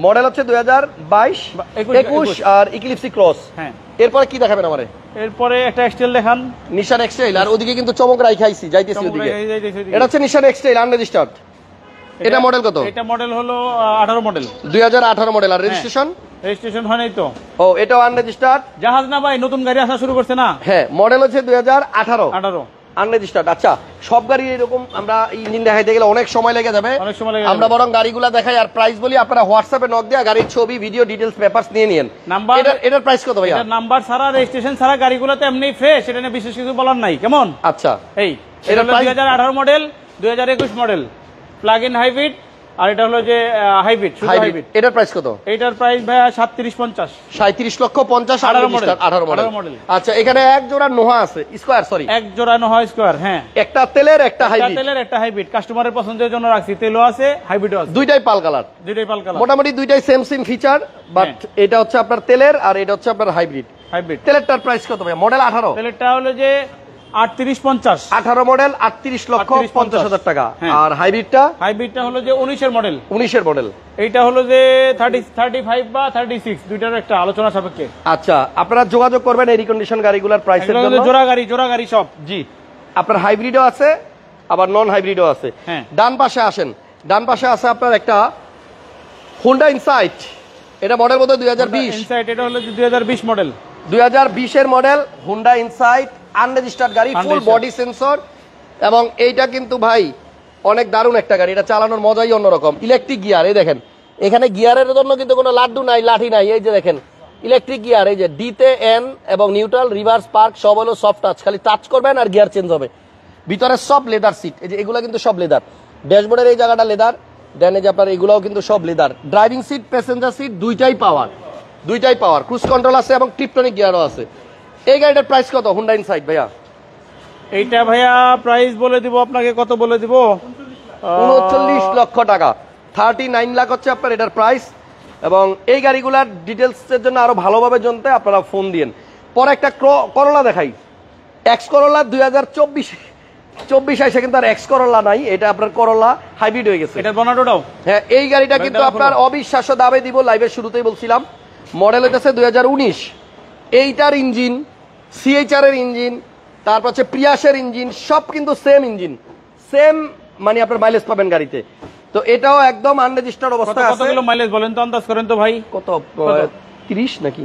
মডেল হচ্ছে 2022 21 আর ইক্লিপসি ক্রস। হ্যাঁ, এরপরে কি দেখাবেন আমারে? এরপরে একটা এক্সটেল দেখান, নিশান এক্সটেল। আর ওদিকে কিন্তু চমক রাখাইছি, যাইতেছি ওদিকে। এটা হচ্ছে নিশান এক্সটেল আনরেজিস্টার্ড। এটা মডেল কত? এটা মডেল হলো 18 মডেল, 2018 মডেল। আর রেজিস্ট্রেশন হয় নাই তো। ও, এটাও আনরেজিস্টার্ড। জাহাজ না ভাই, নতুন গাড়ি আসা শুরু করছে না। হ্যাঁ, মডেল হচ্ছে 2018 আনরেজিস্টার্ড। আচ্ছা, সব গাড়ি এরকম আমরা ইঞ্জিন দেখাইতে গেলে অনেক সময় লেগে যাবে, আমরা বরং গাড়িগুলা দেখাই আর প্রাইস বলি। আপনারা হোয়াটসঅ্যাপে নক দিয়ে গাড়ির ছবি, ভিডিও, ডিটেইলস, পেপারস নিয়ে নিন। নাম্বার, এটার প্রাইস কত ভাইয়া? এটার নাম্বার ছাড়া, রেজিস্ট্রেশন ছাড়া গাড়িগুলোতে এমনি ফ্রেশ, এটা নিয়ে বিশেষ কিছু বলার নাই। কেমন? আচ্ছা, এই এটা 2018 model, 2021 model, plug in hybrid. আর এটা হলো যে হাইব্রিড, শুধু হাইব্রিড। এটার প্রাইস কত? এটার প্রাইস ভাই 3750, 37 লক্ষ 50। 18 মডেল। আচ্ছা, এখানে এক জোড়া নোহা আছে, স্কয়ার, সরি, এক জোড়া নোহা স্কয়ার। হ্যাঁ, একটা তেলের, একটা হাইব্রিড। কাস্টমারের পছন্দের জন্য রাখছি, তেলও আছে, হাইব্রিডও আছে, দুইটাই পাল কালার। মোটামুটি দুইটাই সেম ফিচার, বাট এটা হচ্ছে আপনার তেলের আর এটা হচ্ছে আপনার হাইব্রিড। তেলেরটার প্রাইস কত ভাই? মডেল 18। তেলেরটা হলো যে 3850, 18 মডেল, 38 লক্ষ 50 হাজার টাকা। আর হাইব্রিডটা হলো যে 19 এর মডেল। 19 এর মডেল। এইটা হলো যে 35 বা 36, দুইটার একটা আলোচনা সাপেক্ষে। আচ্ছা, আপনারা যোগাযোগ করবেন এই রিকন্ডিশন গাড়িগুলোর প্রাইসের জন্য। জোড়া গাড়ি সব। জি, আপনার হাইব্রিডও আছে, আবার নন হাইব্রিডও আছে। ডান পাশে আসেন, ডান পাশে আছে আপনার একটা হোন্ডা ইনসাইট। এটা মডেল বোধহয় 2020। ইনসাইট, এটা হলো 2020 মডেল। 2020 এর মডেল হোন্ডা ইনসাইট, আনরেজিস্টার্ড গাড়ি, ফুল বডি সেন্সর। এবং এইটা কিন্তু ভাই অনেক দারুণ একটা গাড়ি, এটা চালানোর মজাই অন্যরকম। ইলেকট্রিক গিয়ার, এই দেখেন, এখানে গিয়ারের জন্য কিন্তু কোনো লাড্ডু নাই, লাঠি নাই, এই যে দেখেন ইলেকট্রিক গিয়ার। এই যে ডিতে এন এবং নিউট্রাল, রিভার্স, পার্ক সব হলো সফট টাচ, খালি টাচ করবেন আর গিয়ার চেঞ্জ হবে। ভিতরে সব লেদার সিট, এই যে এগুলো কিন্তু সব লেদার। ড্যাশবোর্ডের এই জায়গাটা লেদার, দেন এই যে আপনার এগুলোও কিন্তু সব leather. Driving seat, passenger seat দুইটাই পাওয়ার। ক্রুজ কন্ট্রোল আছে এবং টিপটনিক গিয়ারও আছে। এই গাড়িটার প্রাইস কত হুন্ডা ইনসাইট ভাইয়া? এইটা ভাইয়া প্রাইস বলে দিব আপনাকে, কত বলে দিব? 39 লক্ষ টাকা, 39 লাখ হচ্ছে আপনার এটার প্রাইস। এবং এই গাড়িগুলার ডিটেলস এর জন্য আরো ভালোভাবে জানতে আপনারা ফোন দিন। পরে একটা করোলা দেখাই, এক্স করোলা 2024 আসে, কিন্তু আর এক্স করোলা নাই, এটা আপনার করোলা হাইব্রিড হয়ে গেছে। এটা বনাটোটাও হ্যাঁ, এই গাড়িটা কিন্তু আপনার অবিশ্বাস্য দামে দিব, লাইভের শুরুতেই বলছিলাম। মডেল হইতেছে 2019। এইটার ইঞ্জিন, সিএইচআর এর ইঞ্জিন, তারপর হচ্ছে প্রিয়াসের ইঞ্জিন, সব কিন্তু সেম ইঞ্জিন, সেম, মানে আপনার মাইলেজ পাবেন গাড়িতে। তো এটাও একদম আনরেজিস্টার্ড অবস্থায় আছে। কত কিলো মাইলেজ বলেন তো, আন্দাজ করেন তো ভাই। কত 30 নাকি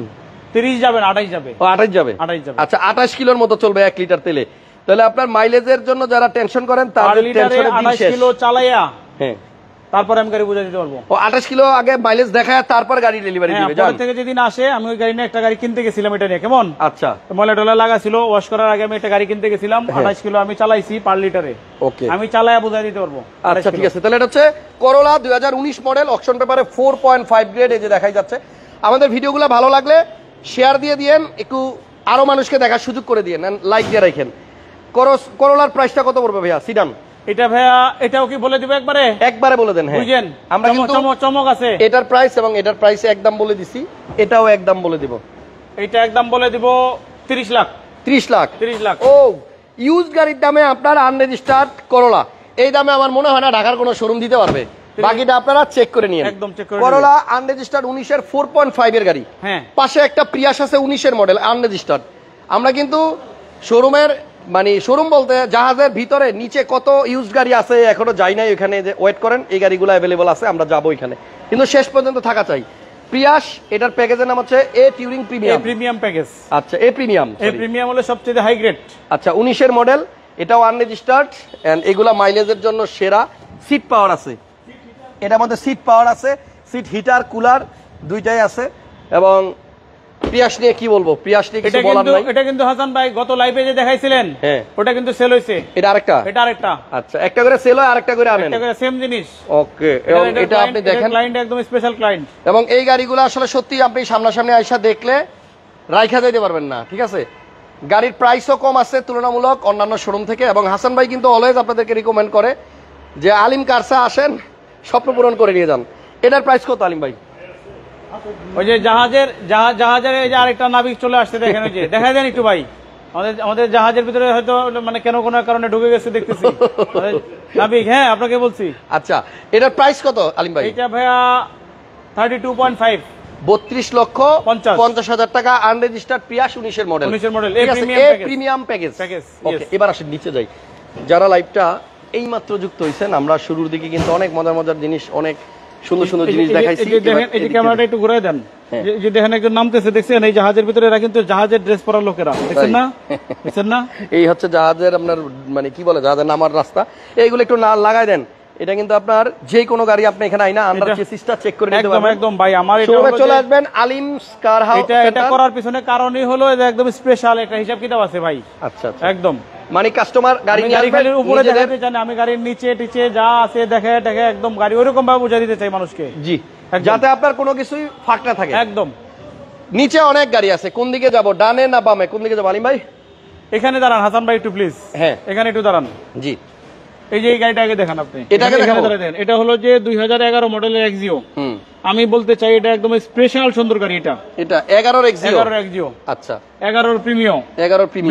30 যাবে না 28 যাবে? ও 28 যাবে। 28 যাবে। আচ্ছা, 28 কিলোর মতো চলবে 1 লিটার তেলে। তাহলে আপনার মাইলেজের জন্য যারা টেনশন করেন তাদের টেনশনে দিন 28 শেষ। কিলো চালাইয়া হ্যাঁ, তারপরে আমি গাড়ি বুঝাই দিতে পারবো। ও 28 কিলো আগে মাইলেজ দেখায় তারপর গাড়ি ডেলিভারি দিবে। পরে থেকে যেদিন আসে, আমি ওই গাড়ি নিয়ে একটা গাড়ি কিনতে গেছিলাম, এটা নিয়ে কেমন আচ্ছা ময়লা টলা লাগা ছিল, ওয়াশ করার আগে আমি একটা গাড়ি কিনতে গেছিলাম, 28 কিলো আমি চালাইছি পার লিটারে। ওকে, আমি চালায়া বুঝাই দিতে পারবো। আচ্ছা ঠিক আছে। তাহলে এটা হচ্ছে করোলা 2019 মডেল, অকশন পেপারে 4.5 গ্রেড, এই যে দেখাই যাচ্ছে। আমাদের ভিডিওগুলো ভালো লাগলে শেয়ার দিয়ে দিয়েন, একটু আরো মানুষকে দেখার সুযোগ করে দিয়েন, লাইক দিয়ে রাখেন। করোলার প্রাইসটা কত পড়বে ভাইয়া সিডান? এটা ভাইয়া এটাও কি বলে দিব একবারে? একবারে বলে দেন। হ্যাঁ, বুঝেন, আমরা কিন্তু চমক আছে। এটার প্রাইস এবং এটার প্রাইস একদম বলে দিছি, এটাও একদম বলে দিব। এটা একদম বলে দিব 30 লাখ। 30 লাখ? 30 লাখ। ও, ইউজ গাড়ির দামে আপনার আনরেজিস্টার্ড করোলা এই দামে আমার মনে হয় না ঢাকার কোনো শোরুম দিতে পারবে। বাকিটা আপনারা চেক করে নিন, একদম চেক করে। করোলা আনরেজিস্টার্ড 19 এর 4.5 এর গাড়ি। হ্যাঁ, পাশে একটা প্রিয়াস আছে 19 এর মডেল আনরেজিস্টার্ড। আমরা কিন্তু শোরুমের, মানে শোরুম বলতে জাহাজের ভিতরে নিচে কত ইউজ গাড়ি আছে এখনো যাই নাই, ওখানে যে ওয়েট করেন, এই গাড়িগুলো অ্যাভেলেবল আছে, আমরা যাবো ওইখানে, কিন্তু শেষ পর্যন্ত থাকা চাই। প্রিয়াস, এটার প্যাকেজের নাম হচ্ছে এ টিউরিং প্রিমিয়াম। Premium package. আচ্ছা, এ প্রিমিয়াম। এই প্রিমিয়াম হলো সবচেয়ে হাই গ্রেড। আচ্ছা, 19 এর মডেল, এটাও আনরেজিস্টার্ড এন্ড এগুলা মাইলেজের জন্য সেরা। সিট পাওয়ার আছে, এটার মধ্যে সিট পাওয়ার আছে, সিট হিটার কুলার দুইটাই আছে। এবং প্রিয়াস নিয়ে কি বলবো, প্রিয়াস নিয়ে কিছু বলার নাই। এটা কিন্তু হাসান ভাই গত লাইভে যে দেখাইছিলেন, হ্যাঁ, ওটা কিন্তু সেল হইছে। এটা আরেকটা? এটা আরেকটা। আচ্ছা, একটা করে সেল হয়, আরেকটা করে আনেন? একটা করে সেম জিনিস। ওকে, এবং এটা আপনি দেখেন, ক্লায়েন্ট একদম স্পেশাল ক্লায়েন্ট। এবং এই গাড়িগুলো আসলে সত্যি আপনি সামনাসামনি আইসা দেখলে রাইখা যাইতে পারবেন না, ঠিক আছে? গাড়ির প্রাইসও কম আছে তুলনামূলক অন্যান্য শোরুম থেকে। এবং হাসান ভাই কিন্তু অলওয়েজ আপনাদেরকে রিকমেন্ড করে যে আলিম কারসা আসেন, স্বপ্ন পূরণ করে নিয়ে যান। এটার প্রাইস কত আলিম ভাই? ওই যে জাহাজের এই যে আরেকটা নাবিক চলে আসছে, দেখেন ওই যে, দেখা দেন একটু ভাই। আমাদের জাহাজের ভিতরে হয়তো মানে কেন কোনো কারণে ঢুকে গেছে দেখতেছি নাবিক। হ্যাঁ, আপনাকে বলছি। আচ্ছা, এটার প্রাইস কত আলিম ভাই? এটা ভাইয়া 32.5, 32 লক্ষ 50 হাজার টাকা, আনরেজিস্টার্ড প্রিয়াস 19 এর মডেল। 19 এর মডেল, প্রিমিয়াম প্যাকেজ। প্যাকেজ। ওকে, এবার আসেন নিচে যাই। যারা লাইভটা এইমাত্র যুক্ত হইছেন, আমরা শুরুর দিকে কিন্তু অনেক মজার মজার জিনিস, অনেক সুন্দর সুন্দর জিনিস দেখাইছি। দেখেন, এই যে ক্যামেরাটা একটু ঘুরাই দেন, যে দেখেন একজন নামতেছে, দেখছেন? এই জাহাজের ভিতরে এরা কিন্তু জাহাজের ড্রেস পরা লোকেরা, দেখছেন না? দেখছেন না? এই হচ্ছে জাহাজের আপনার, মানে কি বলে, জাহাজের নামার রাস্তা। এইগুলো একটু না লাগাই দেন। এটা কিন্তু আপনার যে কোনো গাড়ি আপনি এখানে আইনা আন্ডার চেসিসটা চেক করে নিতে পারবেন। একদম ভাই, আমার এটা শোরুমে চলে আসবেন, আলিমস কার হাউস। এটা করার পিছনে কারণই হলো যে একদম স্পেশাল একটা হিসাব কিতাব আছে ভাই। আচ্ছা, একদম, মানে কাস্টমার গাড়ি গাড়ির উপরে দেখাতে চান, আমি গাড়ির নিচে টিচে যা আছে দেখে একদম গাড়ি ওইরকম ভাবে বুঝাই দিতে চাই মানুষকে। জি, যাতে আপনার কোনো কিছুই ফাঁক না থাকে। একদম। নিচে অনেক গাড়ি আছে, কোন দিকে যাব, ডানে না বামে, কোন দিকে যাব আলিম ভাই? এখানে দাঁড়ান হাসান ভাই একটু প্লিজ। হ্যাঁ, এখানে একটু দাঁড়ান। জি, এই যে এই গাড়িটা আগে দেখান আপনি। এটাকে দেখেন, এটা হলো যে 2011 মডেলের এক্সিও। আমি বলতে চাই এটা একদম স্পেশাল সুন্দর গাড়ি। এটা 11 এক্সিও। আচ্ছা, 11 প্রিমিয়াম।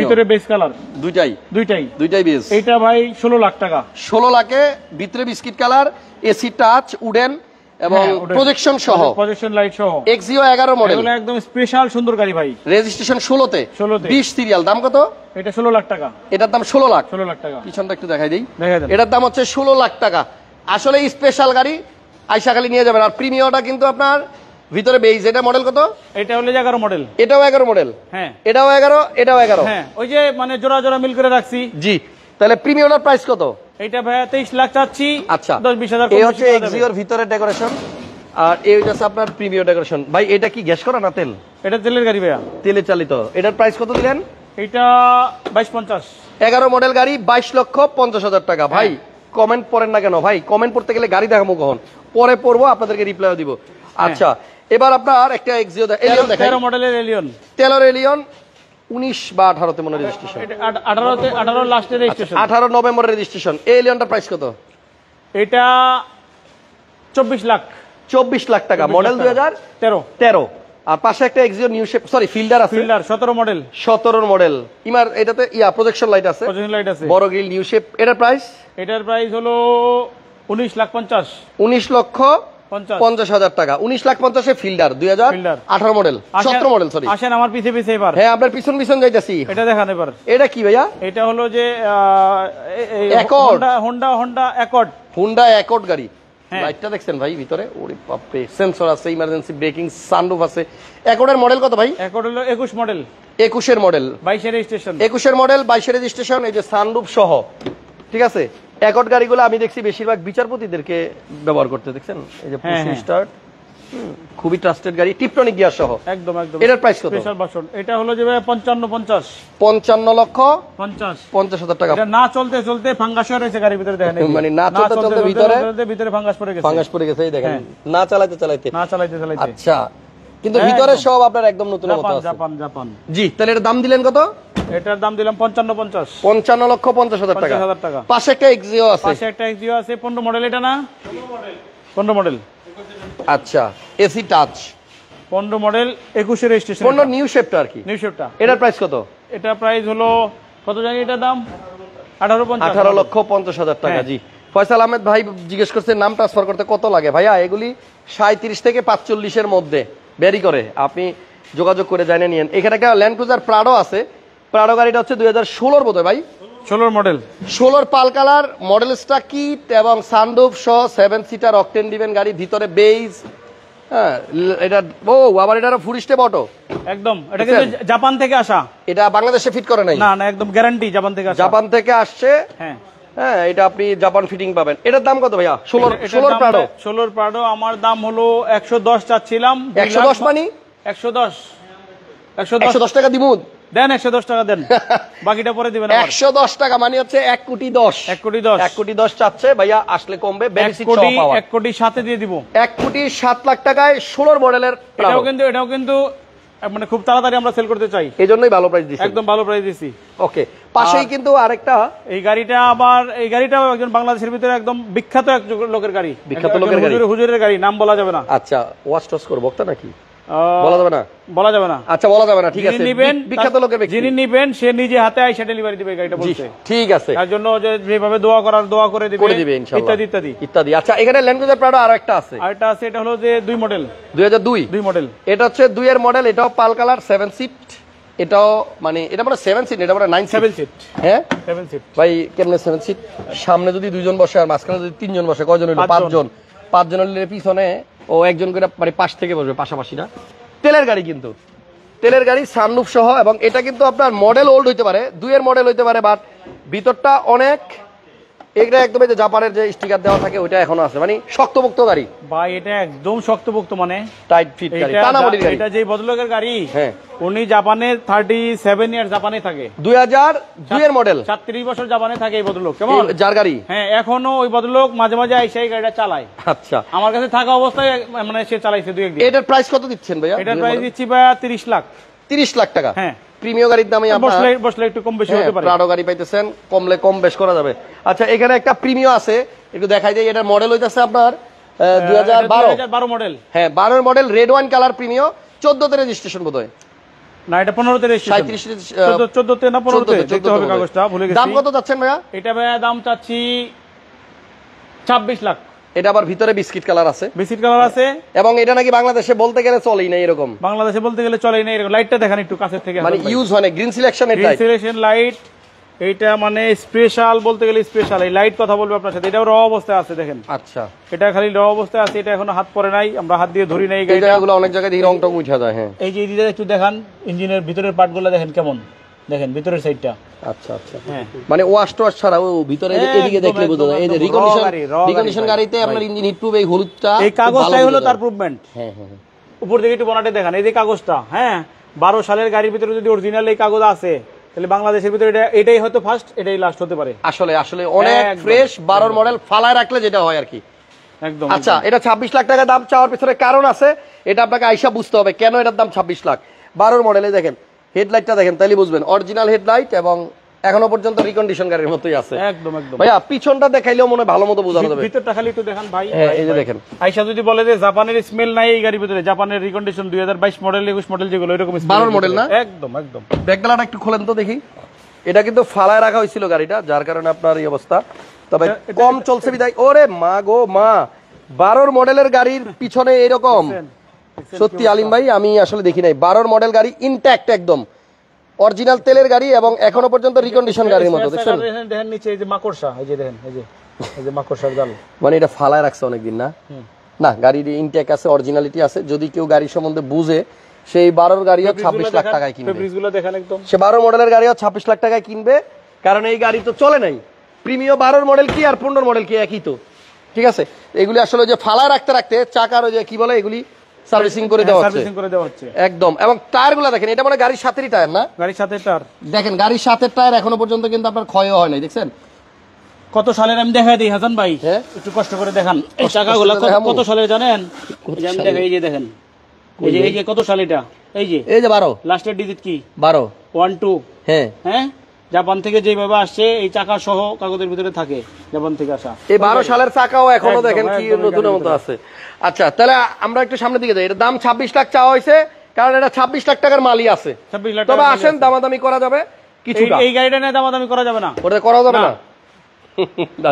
ভিতরে বেস কালার দুইটাই বেস। এটা ভাই 16 লাখ টাকা। 16 লাখে ভিতরে biscuit colour, AC touch, wooden এবং প্রজেকশন সহ, প্রজেকশন লাইট সহ, এক্সিও 11 মডেল। এগুলো একদম স্পেশাল সুন্দর গাড়ি ভাই। রেজিস্ট্রেশন 16 তে 20 সিরিয়াল। দাম কত? এটা 16 লাখ টাকা। এটার দাম 16 লাখ। 16 লাখ টাকা। পিছনটা একটু দেখাই দেই, এটার দাম হচ্ছে 16 লাখ টাকা। আসলে স্পেশাল গাড়ি, আইসা খালি নিয়ে যাবেন। আর প্রিমিয়ামটা কিন্তু আপনার ভিতরে বেজ। এটা মডেল কত? এটা হলো 11 মডেল। এটাও 11 মডেল। হ্যাঁ, এটাও 11, এটাও 11। হ্যাঁ, ওই যে মানে জোড়া জোড়া মিল করে রাখছি। জি, তাহলে প্রিমিয়ামটার প্রাইস কত? এটা ভাইয়া 23 লাখ চাচ্ছি। আচ্ছা, 10-20 হাজার। এই হচ্ছে এক্সিওর ভিতরে ডেকোরেশন, আর এই হচ্ছে আপনার প্রিমিয়াম ডেকোরেশন। ভাই, এটা কি গ্যাস করা না তেল? এটা তেলের গাড়ি ভাইয়া, তেলে চালিত। এটার প্রাইস কত দিলেন? এটা 2250। 11 মডেল গাড়ি, 22 লক্ষ 50 হাজার টাকা। ভাই, কমেন্ট পড়েন না কেন ভাই? কমেন্ট পড়তে গেলে গাড়ি দেখাবো কখন? পরে পড়বো, আপনাদেরকে রিপ্লাই দিব। আচ্ছা, এবার আপনার একটা এক্সিও এলিয়ন দেখাই। 13 মডেলের এলিয়ন। 13 এলিয়ন 19 বা 18 তে মনে রেজিস্ট্রেশন। 18 লাস্টের রেজিস্ট্রেশন, 18 নভেম্বরের রেজিস্ট্রেশন। এই এলিয়নটার প্রাইস কত? এটা 24 লাখ। 24 লাখ টাকা, মডেল 2013। আর পাশে একটা Axio new shape, sorry fielder আছে, ফিল্ডার 17 মডেল, 17 মডেল। ইমার এটাতে প্রজেকশন লাইট আছে, প্রজেকশন লাইট আছে, বড় গ্রিল নিউ শেপ। এটার প্রাইস? এটার প্রাইস হলো 19 লাখ 50। 19 লক্ষ 50 হাজার টাকা। 19 লাখ 50 এ ফিল্ডার 2018 মডেল, 17 মডেল সরি। আসেন আমার পিছে পিছে এবার। হ্যাঁ, আপনার পিছন পিছন যাইতাছি। এটা দেখান এবার। এটা কি ভাইয়া? এটা হলো যে accord, Honda accord, Honda accord গাড়ি। হ্যাঁ। লাইটটা দেখছেন ভাই ভিতরে? ওরে বাপরে, সেন্সর আছে, ইমার্জেন্সি ব্রেকিং, সানরুফ আছে। অ্যাকর্ডের মডেল কত ভাই? অ্যাকর্ড হলো 21 মডেল, 21 এর মডেল, 22 এর রেজিস্ট্রেশন। 21 এর মডেল, 22 এর রেজিস্ট্রেশন। এই যে সানরুফ সহ, ঠিক আছে। অ্যাকর্ড গাড়িগুলো আমি দেখছি বেশিরভাগ বিচারপতিদেরকে ব্যবহার করতে, দেখছেন? এই যে পুশ স্টার্ট, খুবই ট্রাস্টেড গাড়ি, টিপটনিক গিয়ার সহ। একদম একদম। এটার প্রাইস কত? Special version. এটা হলো যে 55 55 লক্ষ 50 হাজার টাকা। এটা না চলতে চলতে ফাঙ্গাস হয়ে রয়েছে গাড়ির ভিতরে, দেখেন। মানে না চলতে চলতে ভিতরে ফাঙ্গাস পড়ে গেছে, ফাঙ্গাস পড়ে গেছে, এই দেখেন, না চালাতে চালাতে। আচ্ছা, কিন্তু ভিতরে সব আপনার একদম নতুন মতো আছে। জাপান। জি, তাহলে এর দাম দিলেন কত? এটার দাম দিলাম 55 55 লক্ষ 50 হাজার টাকা। পাশে একটা এক্সিও আছে, 15 মডেল। এটা না 15 মডেল। আচ্ছা, এসি টাচ, 15 মডেল, 21 এর রেজিস্ট্রেশন। 15 নিউ শেপটা আর কি। নিউ শেপটা। এটার প্রাইস কত? এটা প্রাইস হলো কত জানি, এটার দাম 18 লক্ষ 50 হাজার টাকা। জি, ফয়সাল আহমেদ ভাই জিজ্ঞেস করছে নাম ট্রান্সফার করতে কত লাগে। ভাইয়া এগুলি 37 থেকে 45 এর মধ্যে ভ্যারি করে, আপনি যোগাযোগ করে জানিয়ে নিন। এখানে একটা ল্যান্ড ক্রুজার প্রাডো আছে। প্রাডো গাড়িটা হচ্ছে 2016 বোধহয় ভাই, 16 মডেল, 16 পাল কালার, মডেলসটা কিট এবং সানরুফ সহ 7 সিটার অকটেন ডিভেন গাড়ি, ভিতরে বেজ। হ্যাঁ, এটা আবার এটারও ফুল স্টেপ অটো একদম। এটা কিন্তু জাপান থেকে আসা, এটা বাংলাদেশে ফিট করে নাই। না না, একদম গ্যারান্টি জাপান থেকে আসা। জাপান থেকে আসছে। হ্যাঁ হ্যাঁ, এটা আপনি জাপান ফিটিং পাবেন। এটার দাম কত ভাইয়া? 16 প্রাডো। 16 প্রাডো আমার দাম হলো 110 চাচ্ছিলাম। 110 মানে 110 টাকা দিমু। দেন 110 টাকা দেন, বাকিটা পরে দিবেন। 110 টাকা মানে হচ্ছে 1 কোটি 10। 1 কোটি 10। 1 কোটি 10 চাচ্ছে ভাইয়া, আসলে কমবে। 1 কোটি 7 দিয়ে দিব। 1 কোটি 7 লাখ টাকায় 16 মডেলের। এটাও কিন্তু মানে খুব তাড়াতাড়ি আমরা সেল করতে চাই, এজন্যই ভালো প্রাইস দিছি। একদম ভালো প্রাইস দিছি। ওকে, পাশেই কিন্তু আরেকটা এই গাড়িটাও একজন বাংলাদেশের ভিতরে একদম বিখ্যাত এক লোকের গাড়ি, বিখ্যাত লোকের গাড়ি, হুজুরের গাড়ি, নাম বলা যাবে না। আচ্ছা, ওয়াচ টস করব বক্তা নাকি বলা যাবে না? বলা যাবে না। আচ্ছা, বলা যাবে না, ঠিক আছে। বিখ্যাত লোকের ব্যক্তি, যিনি নিবেন সে নিজে হাতে আইসা ডেলিভারি দিবে গাড়িটা বলছে। ঠিক আছে, তার জন্য যেভাবে দোয়া করে দিবে ইনশাআল্লাহ, ইত্যাদি। আচ্ছা, এখানে ল্যান্ড ক্রুজার প্রাডো আরো একটা আছে। আরেকটা আছে, এটা হলো যে 2 মডেল, 2002 মডেল। এটা হচ্ছে 2 এর মডেল, এটাও পাল কালার, 7 সিট। এটাও মানে এটা মানে 7 সিট, এটা মানে 9 সিট। হ্যাঁ 7 সিট ভাই, কেমনে 7 সিট? সামনে যদি 2 জন বসে আর মাঝখানে যদি 3 জন বসে, কয়জন হলো? 5 জন। 5 জন হলে পিছনে ও একজন করে মানে পাশ থেকে বসবে, পাশাপাশি না। তেলের গাড়ি, কিন্তু তেলের গাড়ি, সানরুফ সহ। এবং এটা কিন্তু আপনার মডেল ওল্ড হইতে পারে, 2 এর মডেল হইতে পারে, বাট ভিতরটা অনেক, এটা একদম এই যে জাপানের যে স্টিকার দেওয়া থাকে ওইটা এখনো আছে, মানে শক্তপোক্ত গাড়ি ভাই। এটা একদম শক্তপোক্ত, মানে টাইট ফিট গাড়ি, টানা বডির গাড়ি। এটা যে ভদ্রলোকের গাড়ি, হ্যাঁ, উনি জাপানের 37 ইয়ার জাপানে থাকে। 2002 এর মডেল, 37 বছর জাপানে থাকে এই ভদ্রলোক। কেমন যার গাড়ি? হ্যাঁ, এখনো ওই ভদ্রলোক মাঝে মাঝে আইসা এই গাড়িটা চালায়। আচ্ছা, আমার কাছে থাকা অবস্থায় মানে সে চালাইছে 2-1 দিন। এটার প্রাইস কত দিচ্ছেন ভাইয়া? এটার প্রাইস দিচ্ছি ভাইয়া 30 লাখ। 30 লাখ টাকা। হ্যাঁ, প্রিমিয়াম গাড়ির দামে বসলে একটু কম বেশি হতে পারে। প্রাডো গাড়ি পাইতেছেন, কমলে কম বেশ করা যাবে। আচ্ছা, এখানে একটা প্রিমিয়াম আছে, একটু দেখাই দেই। এটার মডেল হইতাছে আপনার 2012 মডেল। হ্যাঁ, 12 এর model, red wine colour, premium. 14 তে রেজিস্ট্রেশন বোধহয়, না এটা 15 তে রেজিস্ট্রেশন। 14 তে না 15 তে দেখতে হবে কাগজটা, ভুলে গেছি। দাম কত যাচ্ছেন ভাইয়া? এটা ভাইয়া দাম চাচ্ছি 26 লাখ। এটা আবার ভিতরে বিস্কিট কালার আছে, বিস্কিট কালার আছে। এবং এটা নাকি বাংলাদেশে বলতে গেলে চলেই না এরকম। বাংলাদেশে বলতে গেলে চলেই না এরকম। লাইটটা দেখেন একটু কাছের থেকে, মানে ইউজ হয় না, গ্রিন সিলেকশন এর লাইট। গ্রিন সিলেকশন লাইট, এইটা মানে স্পেশাল, বলতে গেলে স্পেশাল। এই লাইট কথা বলবো আপনার সাথে, এটাও র অবস্থায় আছে দেখেন। আচ্ছা, এটা খালি র অবস্থায় আছে, এটা এখনো হাত পড়ে নাই, আমরা হাত দিয়ে ধরি নাই। এই জায়গাগুলো অনেক জায়গায় দেখি রং টং উঠা যায়। হ্যাঁ, এই যে এদিকে একটু দেখান, ইঞ্জিনের ভিতরের পার্টগুলো দেখেন কেমন, দেখেন ভিতরের সাইডটা। আচ্ছা আচ্ছা, হ্যাঁ, মানে ওয়াশ টোয়াশ ছাড়া ও ভিতরে এদিকে দেখলে বোঝা যায়। এই যে রিকন্ডিশন গাড়িতে আপনার ইঞ্জিন হিট প্রুফ, এই হলুদটা, এই কাগজটাই হলো তার প্রুভমেন্ট। হ্যাঁ হ্যাঁ, উপর দিকে একটু বনাটে দেখান, এই যে কাগজটা। হ্যাঁ, 12 সালের গাড়ির ভিতরে যদি অরিজিনাল এই কাগজ আছে, তাহলে বাংলাদেশের ভিতরে এটাই হয়তো ফার্স্ট, এটাই লাস্ট হতে পারে। আসলে আসলে অনেক ফ্রেশ, 12 মডেল, ফালায় রাখলে যেটা হয় আর কি, একদম। আচ্ছা, এটা 26 লাখ টাকা দাম চাওয়ার পিছনে কারণ আছে, এটা আপনাকে আইসা বুঝতে হবে কেন এটার দাম 26 লাখ। 12 মডেলে দেখেন হেডলাইটটা দেখেন তাইলে বুঝবেন অরিজিনাল হেডলাইট এবং এখনো পর্যন্ত রিকন্ডিশন গাড়ির মতোই আছে। একদম একদম ভাইয়া পিছনটা দেখাইলেও মনে হয় ভালো মতো বোঝা যাবে। ভিতরটা খালি একটু দেখান ভাই। হ্যাঁ এই যে দেখেন। আইসা যদি বলে যে জাপানের স্মেল নাই এই গাড়ির ভিতরে, জাপানের রিকন্ডিশন 2022 মডেল 21 মডেল যেগুলো এরকম 12 মডেল না? একদম একদম। ব্যাকডালাটা একটু খোলেন তো দেখি। এটা কিন্তু ফালায় রাখা হয়েছিল গাড়িটা, যার কারণে আপনার এই অবস্থা। তবে কম চলছে বিদায়। ওরে মা গো মা, 12 মডেলের গাড়ির পিছনে এরকম সত্যি আলিম ভাই আমি আসলে দেখি নাই। 12 মডেল গাড়ি ইনট্যাক্ট একদম অরিজিনাল তেলের গাড়ি এবং এখনো পর্যন্ত রিকন্ডিশন গাড়ির মতো। দেখছেন দেখেন নিচে এই যে মাকড়সা, এই যে দেখেন এই যে মাকড়সার জাল, মানে এটা ফালায় রাখছে অনেকদিন না? না, গাড়ির ইনটেক আছে, অরিজিনালিটি আছে। যদি কেউ গাড়ির সম্বন্ধে বুঝে সেই 12 গাড়িও 26 লাখ টাকায় কিনবে। ফেব্রিক্সগুলো দেখেন একদম। সে 12 মডেলের গাড়িও 26 লাখ টাকায় কিনবে, কারণ এই গাড়ি তো চলে নাই। প্রিমিয়াম 12 মডেল কি আর 15 মডেল কি একই তো, ঠিক আছে। এগুলি আসলে যে ফালায় রাখতে রাখতে চাকার ওই যে কি বলে এগুলি সার্ভিসিং করে দেওয়া হচ্ছে একদম। এবং টায়ারগুলো দেখেন, এটা মানে গাড়ির সাথেরই টায়ার না? গাড়ির সাথে টায়ার দেখেন, গাড়ির সাথে টায়ার এখনো পর্যন্ত কিন্তু আপনার ক্ষয়ও হয় নাই। দেখছেন কত সালের আমি দেখাই দিই হাসান ভাই, একটু কষ্ট করে দেখান। এই চাকাগুলো কত সালের জানেন? এই যে আমি দেখাই, এই যে দেখেন, এই যে কত সাল এটা, এই যে 12 লাস্টের ডিজিট কি 12 1 2। হ্যাঁ হ্যাঁ, জাপান থেকে যেভাবে আসছে এই চাকা সহ কাগজের ভিতরে থাকে, জাপান থেকে আসা। এই 12 সালের চাকাও এখনো দেখেন কি নতুন মতো আছে। আচ্ছা তাহলে আমরা একটু সামনের দিকে যাই। এর দাম 26 লাখ চাওয়া হয়েছে, কারণ এটা 26 লাখ টাকার মালই আছে। 26 লাখ। তবে আসেন দামাদামি করা যাবে কিছুটা। এই গাড়িটা নিয়ে দামাদামি করা যাবে না, ওটা করা যাবে না।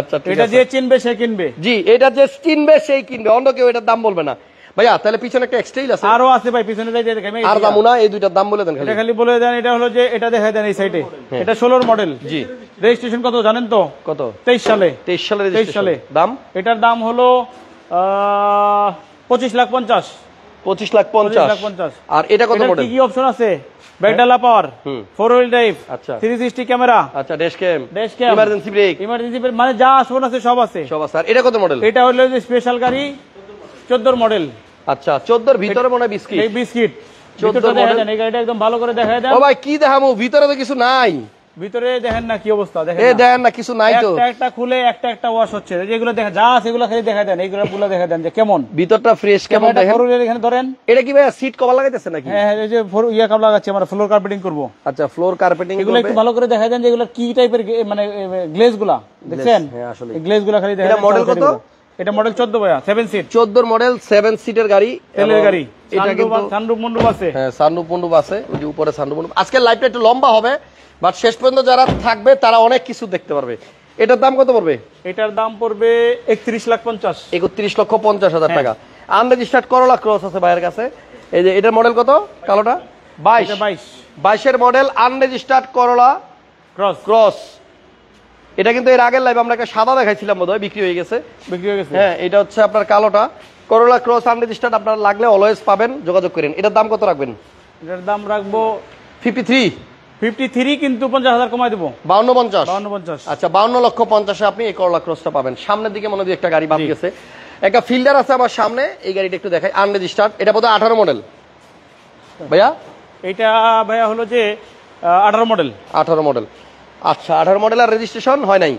আচ্ছা ঠিক আছে, এটা যে চিনবে সে কিনবে। জি, এটা যে চিনবে সেই কিনবে, অন্য কেউ এটার দাম বলবে না। ভাইয়া তাহলে পিছনে একটা এক্সটেইল আছে, আরো আছে ভাই পিছনে যাই দেখেন। আর দাম না, এই দুইটার দাম বলে দেন খালি। এটা খালি বলে দেন। এটা হলো যে এটা দেখাই দেন এই সাইডে, এটা 16 মডেল। জি, রেজিস্ট্রেশন কত জানেন তো? কত? 23 সালে। 23 সালে দাম। এটার দাম হলো 25 লাখ 50। 25 লাখ 50। আর এটা কত মডেল? কি অপশন আছে? ব্যাকডালা পাওয়ার, 4 হুইল ড্রাইভ, আচ্ছা 360 ক্যামেরা, আচ্ছা ড্যাশ ক্যাম, ইমার্জেন্সি ব্রেক, মানে যা আসন আছে সব আছে। আর এটা কত মডেল? এটা হলো যে স্পেশাল গাড়ি 14 মডেল। আচ্ছা 14 এর ভিতরে মনে হয় বিস্কিট। এই বিস্কিট 14 মডেল। এই গাড়িটা একদম ভালো করে দেখায় দেন। ও ভাই কি দেখামু, ভিতরে তো কিছু নাই। ভিতরে দেখেন না কি অবস্থা, দেখেন এই দেখেন না কিছু নাই তো। একটা খুলে একটা ওয়াশ হচ্ছে, যেগুলো দেখা যা আছে এগুলো খালি দেখায় দেন। এইগুলো দেখা দেন যে কেমন ভিতরটা ফ্রেশ কেমন দেখেন। এখানে ধরেন, এটা কি ভাই সিট কভার লাগাইতেছে নাকি? হ্যাঁ এই যে ইয়া কভার লাগাচ্ছে, আমরা ফ্লোর কার্পেটিং করব। আচ্ছা ফ্লোর কার্পেটিং এগুলো একটু ভালো করে দেখায় দেন যে এগুলো কি টাইপের, মানে গ্লেজগুলা দেখছেন? হ্যাঁ আসলে এই গ্লেজগুলা খালি দেখায়। এটা মডেল কত? এটা মডেল 14 ভাইয়া, 7 সিট। 14 মডেল 7 সিটের গাড়ি, তেলের গাড়ি। এটা কিন্তু সানরুফ মন্ডপ আছে। হ্যাঁ সানরুফ মন্ডপ আছে, ওই যে উপরে সানরুফ মন্ডপ। আজকে লাইভটা একটু লম্বা হবে, বাট শেষ পর্যন্ত যারা থাকবে তারা অনেক কিছু দেখতে পারবে। এটার দাম কত পড়বে? এটার দাম পড়বে 31 লাখ 50। 31 লক্ষ 50 হাজার টাকা। আনরেজিস্টার্ড করলা ক্রস আছে ভাইয়ের কাছে। এই যে এটার মডেল কত? কালোটা 22 এর মডেল, আনরেজিস্টার্ড করলা ক্রস। এটা কিন্তু এর আগের লাইভ আমরা একটা সাদা দেখাইছিলাম, বোধহয় বিক্রি হয়ে গেছে। হ্যাঁ এটা হচ্ছে আপনার কালোটা, করলা ক্রস আনরেজিস্টার্ড। আপনার লাগলে অলওয়েজ পাবেন, যোগাযোগ করেন। এটার দাম কত রাখবেন? এটার দাম রাখবো 53 কিন্তু 50,000 কমাই দেবো, 52 আচ্ছা 52 লক্ষ 50 আপনি এই করলা ক্রসটা পাবেন। সামনের দিকে মনে হয় একটা গাড়ি বাদ গেছে, একটা ফিল্ডার আছে আমার সামনে। এই গাড়িটা একটু দেখাই, আনরেজিস্টার্ড। এটা বোধহয় 18 মডেল ভাইয়া। এটা ভাইয়া হলো যে 18 মডেল। আচ্ছা 18 মডেল আর রেজিস্ট্রেশন হয় নাই?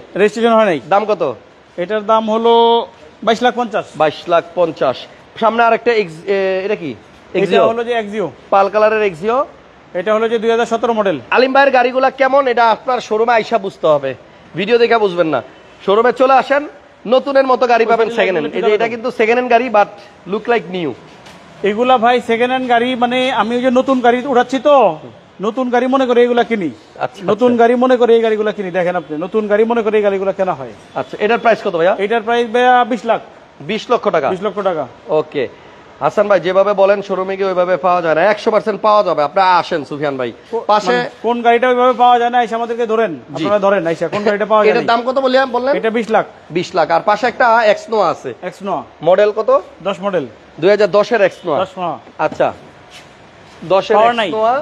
দাম কত? এটার দাম হলো 22 লাখ 50। 22 লাখ 50। সামনে আরেকটা এটা কি? এক্সিও হলো যে এক্সিও, পাল কালারের এক্সিও। এটা হলো যে 2017 মডেল। আলিম ভাইয়ের গাড়িগুলা কেমন এটা আপনার শোরুমে আইসা বুঝতে হবে, ভিডিও দেখে বুঝবেন না। শোরুমে চলে আসেন, নতুনের মতো গাড়ি পাবেন সেকেন্ড হ্যান্ড। এই যে এটা কিন্তু সেকেন্ড হ্যান্ড গাড়ি, বাট লুক লাইক নিউ। এগুলা ভাই সেকেন্ড হ্যান্ড গাড়ি, মানে আমি ওই যে নতুন গাড়ি উড়াচ্ছি তো, নতুন গাড়ি মনে করে এগুলা কিনি। নতুন গাড়ি মনে করে এই গাড়িগুলা কিনি। দেখেন আপনি, নতুন গাড়ি মনে করে এই গাড়িগুলা কেনা হয়। আচ্ছা এটার প্রাইস কত ভাইয়া? এটার প্রাইস ভাইয়া 20 লাখ। 20 লক্ষ টাকা। 20 লক্ষ টাকা। ওকে হাসান ভাই, যেভাবে বলেন শোরুমে গিয়ে ওইভাবে পাওয়া যায় না। 100% পাওয়া যাবে, আপনারা আসেন সুফিয়ান ভাই পাশে। কোন গাড়িটা ওইভাবে পাওয়া যায় না এসে আমাদেরকে ধরেন, আপনারা ধরেন আইসা কোন গাড়িটা পাওয়া যায়। এটার দাম কত বললেন? এটা 20 লাখ। 20 লাখ। আর পাশে একটা এক্সনোয়া আছে। এক্সনোয়া মডেল কত? 10 মডেল, 2010 এর এক্সনোয়া। আচ্ছা 10 এর এক্সনোয়া,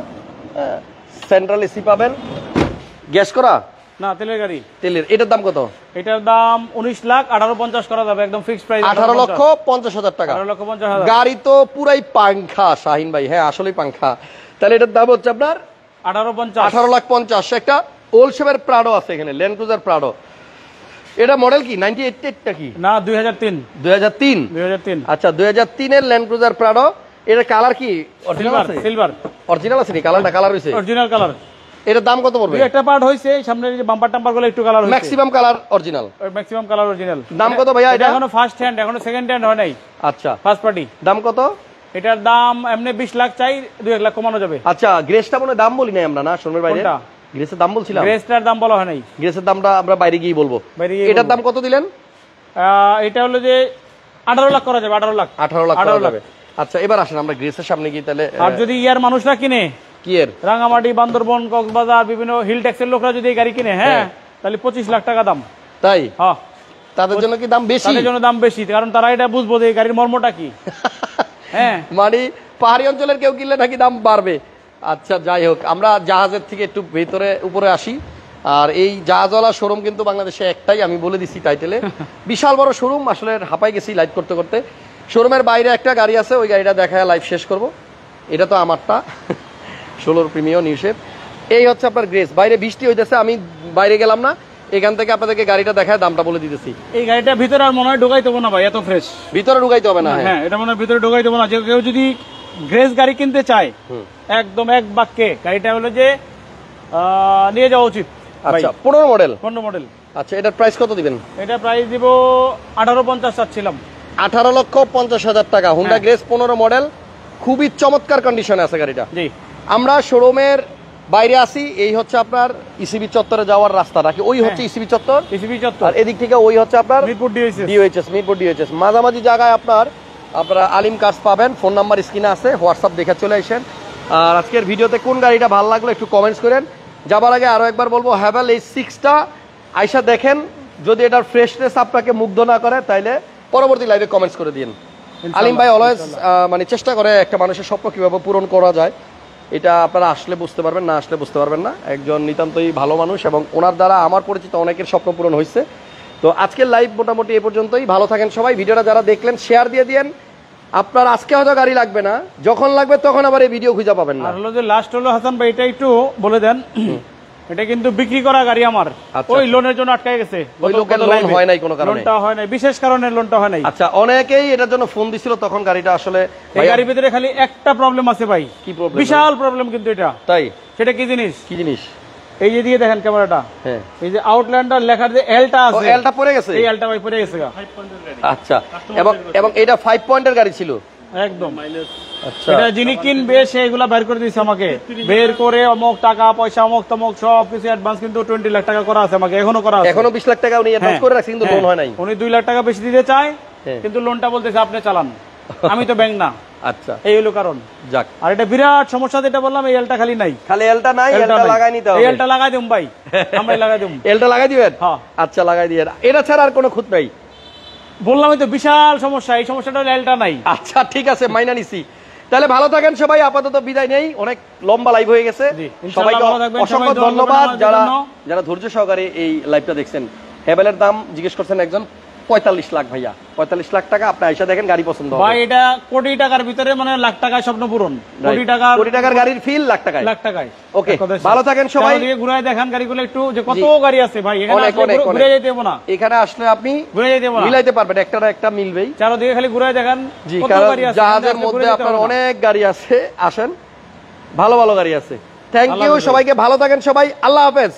সেন্ট্রাল এসি পাবেন, গ্যাস করা না তেলের গাড়ি। তেলের। এটার দাম কত? এটার দাম 19 লাখ 18,50 করা যাবে, একদম ফিক্সড প্রাইস 18 লক্ষ 50 হাজার টাকা। 18 লক্ষ 50 হাজার। গাড়ি তো পুরাই পাংখা শাহিন ভাই। হ্যাঁ আসলেই পাংখা। তাহলে এটার দাম হচ্ছে আপনার 18 লাখ 50। একটা ওল্ড শেপের প্রাডো আছে এখানে, ল্যান্ড ক্রুজার প্রাডো। এটা মডেল কি 98 টা কি? না 2003। 2003। আচ্ছা 2003 এর ল্যান্ড ক্রুজার প্রাডো। এটা কালার কি অরিজিনাল সিলভার আছে? সিলভার অরিজিনাল আছে নি কালারটা? কালার হইছে? Original colour. এটার দাম কত পড়বে? একটা পার্ট হইছে সামনে যে বাম্পার টাম্পার গুলো একটু কালার হইছে, maximum colour original. Maximum colour original. দাম কত ভাইয়া এটা? এখনো ফার্স্ট হ্যান্ড, এখনো সেকেন্ড হ্যান্ড হয় নাই, আচ্ছা ফার্স্ট পার্টি। দাম কত? এটার দাম এমনি 20 লাখ চাই, 2-1 লাখ কমানো যাবে। আচ্ছা গ্রেসটা মনে হয় দাম বলি নাই আমরা না শোরুমের বাইরে? কোনটা? গ্রেসের দাম বলছিলাম। গ্রেসটার দাম বলা হয় নাই, গ্রেসের দামটা আমরা বাইরে গিয়ে বলবো। বাইরে গিয়ে এটার বলবো। দাম কত দিলেন? এটা হলো যে 18 লাখ করা যাবে, 18 লাখ। 18 লাখ করা যাবে। আচ্ছা এবার আসেন আমরা গ্রেসের সামনে গিয়ে তাহলে। আর যদি ইয়ার মানুষরা কিনে, কি এর? রাঙামাটি, বান্দরবন, কক্সবাজার, বিভিন্ন হিল ট্যাক্সের লোকরা যদি এই গাড়ি কিনে, হ্যাঁ, তাহলে 25 লাখ টাকা দাম। তাই? হ্যাঁ, তাদের জন্য কি দাম বেশি? তাদের জন্য দাম বেশি, কারণ তারা এটা বুঝবো যে এই গাড়ির মর্মটা কি। হ্যাঁ, মানে পাহাড়ি অঞ্চলের কেউ কিনলে নাকি দাম বাড়বে। আচ্ছা যাই হোক, আমরা জাহাজের থেকে একটু ভেতরে উপরে আসি। আর এই জাহাজওয়ালা শোরুম কিন্তু বাংলাদেশে একটাই, আমি বলে দিচ্ছি টাইটেলে। বিশাল বড় শোরুম, আসলে হাঁপাই গেছি লাইভ করতে করতে। শোরুমের বাইরে একটা গাড়ি আছে, ওই গাড়িটা দেখায় লাইভ শেষ করব। এটা তো আমারটা 16 প্রিমিয়াম নিউ শেপ। এই হচ্ছে আপনার গ্রেস। বাইরে বৃষ্টি হইতেছে, আমি বাইরে গেলাম না, এখান থেকে আপনাদেরকে গাড়িটা দেখায় দামটা বলে দিতেছি। এই গাড়িটা ভিতরে আর মনে হয় ঢোকাই দেবো না ভাই, এত ফ্রেশ। ভিতরে ঢুকাইতে হবে না? হ্যাঁ, এটা মনে হয় ভিতরে ঢোকাই দেবো না। যে কেউ যদি গ্রেস গাড়ি কিনতে চায়, একদম এক বাক্যে গাড়িটা হলো যে নিয়ে যাওয়া উচিত। আচ্ছা 15 মডেল। 15 মডেল। আচ্ছা এটার প্রাইস কত দিবেন? এটা প্রাইস দিব 18,50 চাচ্ছিলাম। 18,50,000 টাকা। হুন্ডা গ্রেস 15 মডেল, খুবই চমৎকার কন্ডিশনে আছে গাড়িটা। জি, আমরা শোরুমের বাইরে আসি। এই হচ্ছে আপনার ইসিবি চত্বরে যাওয়ার রাস্তা, নাকি ওই হচ্ছে ইসিবি চত্বর? ইসিবি চত্বর। আর এদিক থেকে ওই হচ্ছে আপনার মিরপুর ডিএসএস। মিরপুর ডিএইচএস। মাঝামাঝি জায়গায় আপনারা আলিম কার্স পাবেন। ফোন নাম্বার স্ক্রিনে আছে, হোয়াটসঅ্যাপ দেখে চলে আসেন। আর আজকের ভিডিওতে কোন গাড়িটা ভালো লাগলো একটু কমেন্টস করেন। যাবার আগে আরো একবার বলবো, হ্যাভেল এই 6টা আইসা দেখেন। যদি এটার ফ্রেশনেস আপনাকে মুগ্ধ না করে, তাইলে পরবর্তী লাইভে কমেন্টস করে দিন। আলিম ভাই অলওয়েজ মানে চেষ্টা করে একটা মানুষের স্বপ্ন কিভাবে পূরণ করা যায়। এটা আপনারা আসলে বুঝতে পারবেন, না আসলে বুঝতে পারবেন না। একজন নিতান্তই ভালো মানুষ, এবং ওনার দ্বারা আমার পরিচিত অনেকের স্বপ্ন পূরণ হয়েছে। তো আজকের লাইভ মোটামুটি এ পর্যন্তই। ভালো থাকেন সবাই। ভিডিওটা যারা দেখলেন শেয়ার দিয়ে দিয়েন। আপনার আজকে হয়তো গাড়ি লাগবে না, যখন লাগবে তখন আবার এই ভিডিও খুঁজে পাবেন না। আর হলো যে লাস্ট হলো হাসান ভাই, এটা একটু বলে দেন। এটা কিন্তু বিক্রি করা গাড়ি আমার, আচ্ছা, ওই লোনের জন্য আটকে গেছে। ওই লোকের লোন হয় নাই কোনো কারণে? লোনটা হয় নাই, বিশেষ কারণে লোনটা হয় নাই। আচ্ছা অনেকেই এটার জন্য ফোন দিছিল, তখন গাড়িটা আসলে এই গাড়ির ভিতরে খালি একটা প্রবলেম আছে ভাই। কি প্রবলেম? বিশাল প্রবলেম কিন্তু এটা। তাই? সেটা কি জিনিস? কি জিনিস? এই যে দিয়ে দেখেন ক্যামেরাটা, হ্যাঁ, এই যে আউটল্যান্ডার লেখার যে এলটা ও আছে, এলটা পড়ে গেছে। এই এলটা ভাই পড়ে গেছে গা। আচ্ছা, এবং এটা 5 পয়েন্টের গাড়ি ছিল একদম। আচ্ছা, এটা যিনি কিনবে সে এগুলা বের করে দিয়েছে আমাকে, বের করে অমুক টাকা পয়সা অমুক তমুক সব কিছু অ্যাডভান্স কিন্তু 20 লাখ টাকা করা আছে আমাকে, এখনো করা আছে। এখনো 20 লাখ টাকা উনি অ্যাডভান্স করে রাখছেন, কিন্তু লোন হয় নাই। উনি 2 লাখ টাকা বেশি দিতে চায়, হ্যাঁ। কিন্তু লোনটা বলতেছে আপনি চালান, আমি তো ব্যাংক না। আচ্ছা এই হলো কারণ। যাক, আর এটা বিরাট সমস্যা যেটা বললাম, এই এলটা খালি নাই। খালি এলটা নাই, এলটা লাগাই নিতে হবে। এই এলটা লাগাই দিম ভাই, আমরা লাগাই দিম। এলটা লাগাই দিবেন? হ্যাঁ। আচ্ছা লাগাই দিবেন। এটা ছাড়া আর কোনো খুঁত নাই? বললামই তো বিশাল সমস্যা, এই সমস্যাটা হলো এলটা নাই। আচ্ছা ঠিক আছে, মাইনা নিছি। তাহলে ভালো থাকেন সবাই, আপাতত বিদায় নেই, অনেক লম্বা লাইভ হয়ে গেছে। জি, ইনশাআল্লাহ সবাইকে ভালো থাকবেন, অসংখ্য সবাই দোয়া করবেন ধন্যবাদ আমাদের যারা জন্য। যারা ধৈর্য সহকারে এই লাইভটা দেখছেন। হেভেলের দাম জিজ্ঞেস করছেন একজন, 45 লাখ ভাইয়া, 45 লাখ টাকা। আপনি আইসা দেখেন, গাড়ি পছন্দ হবে। ভাই এটা কোটি টাকার ভিতরে, মানে লাখ টাকায় স্বপ্ন পূরণ। কোটি টাকার গাড়ির ফিল লাখ টাকায়। লাখ টাকায়। ওকে, ভালো থাকেন সবাই। ঘুরায় দেখান গাড়িগুলো একটু, যে কত গাড়ি আছে ভাই, এখানে অনেক, আসলে অনেক, ঘুরে যেতে হবে না। এখানে আসলে আপনি ঘুরে যেতে হবে না, মিলাইতে পারবেন, একটা না একটা মিলবেই। চারদিকে খালি ঘুরায় দেখান জি, কত কারণ গাড়ি আছে। জাহাজের আপনি মধ্যে ঘুরে যেতে আপনার হবে না। অনেক গাড়ি আছে, আসেন, ভালো ভালো গাড়ি আছে। থ্যাংক আল্লাহ ইউ হাফেজ। সবাইকে, ভালো থাকেন সবাই, আল্লাহ হাফেজ।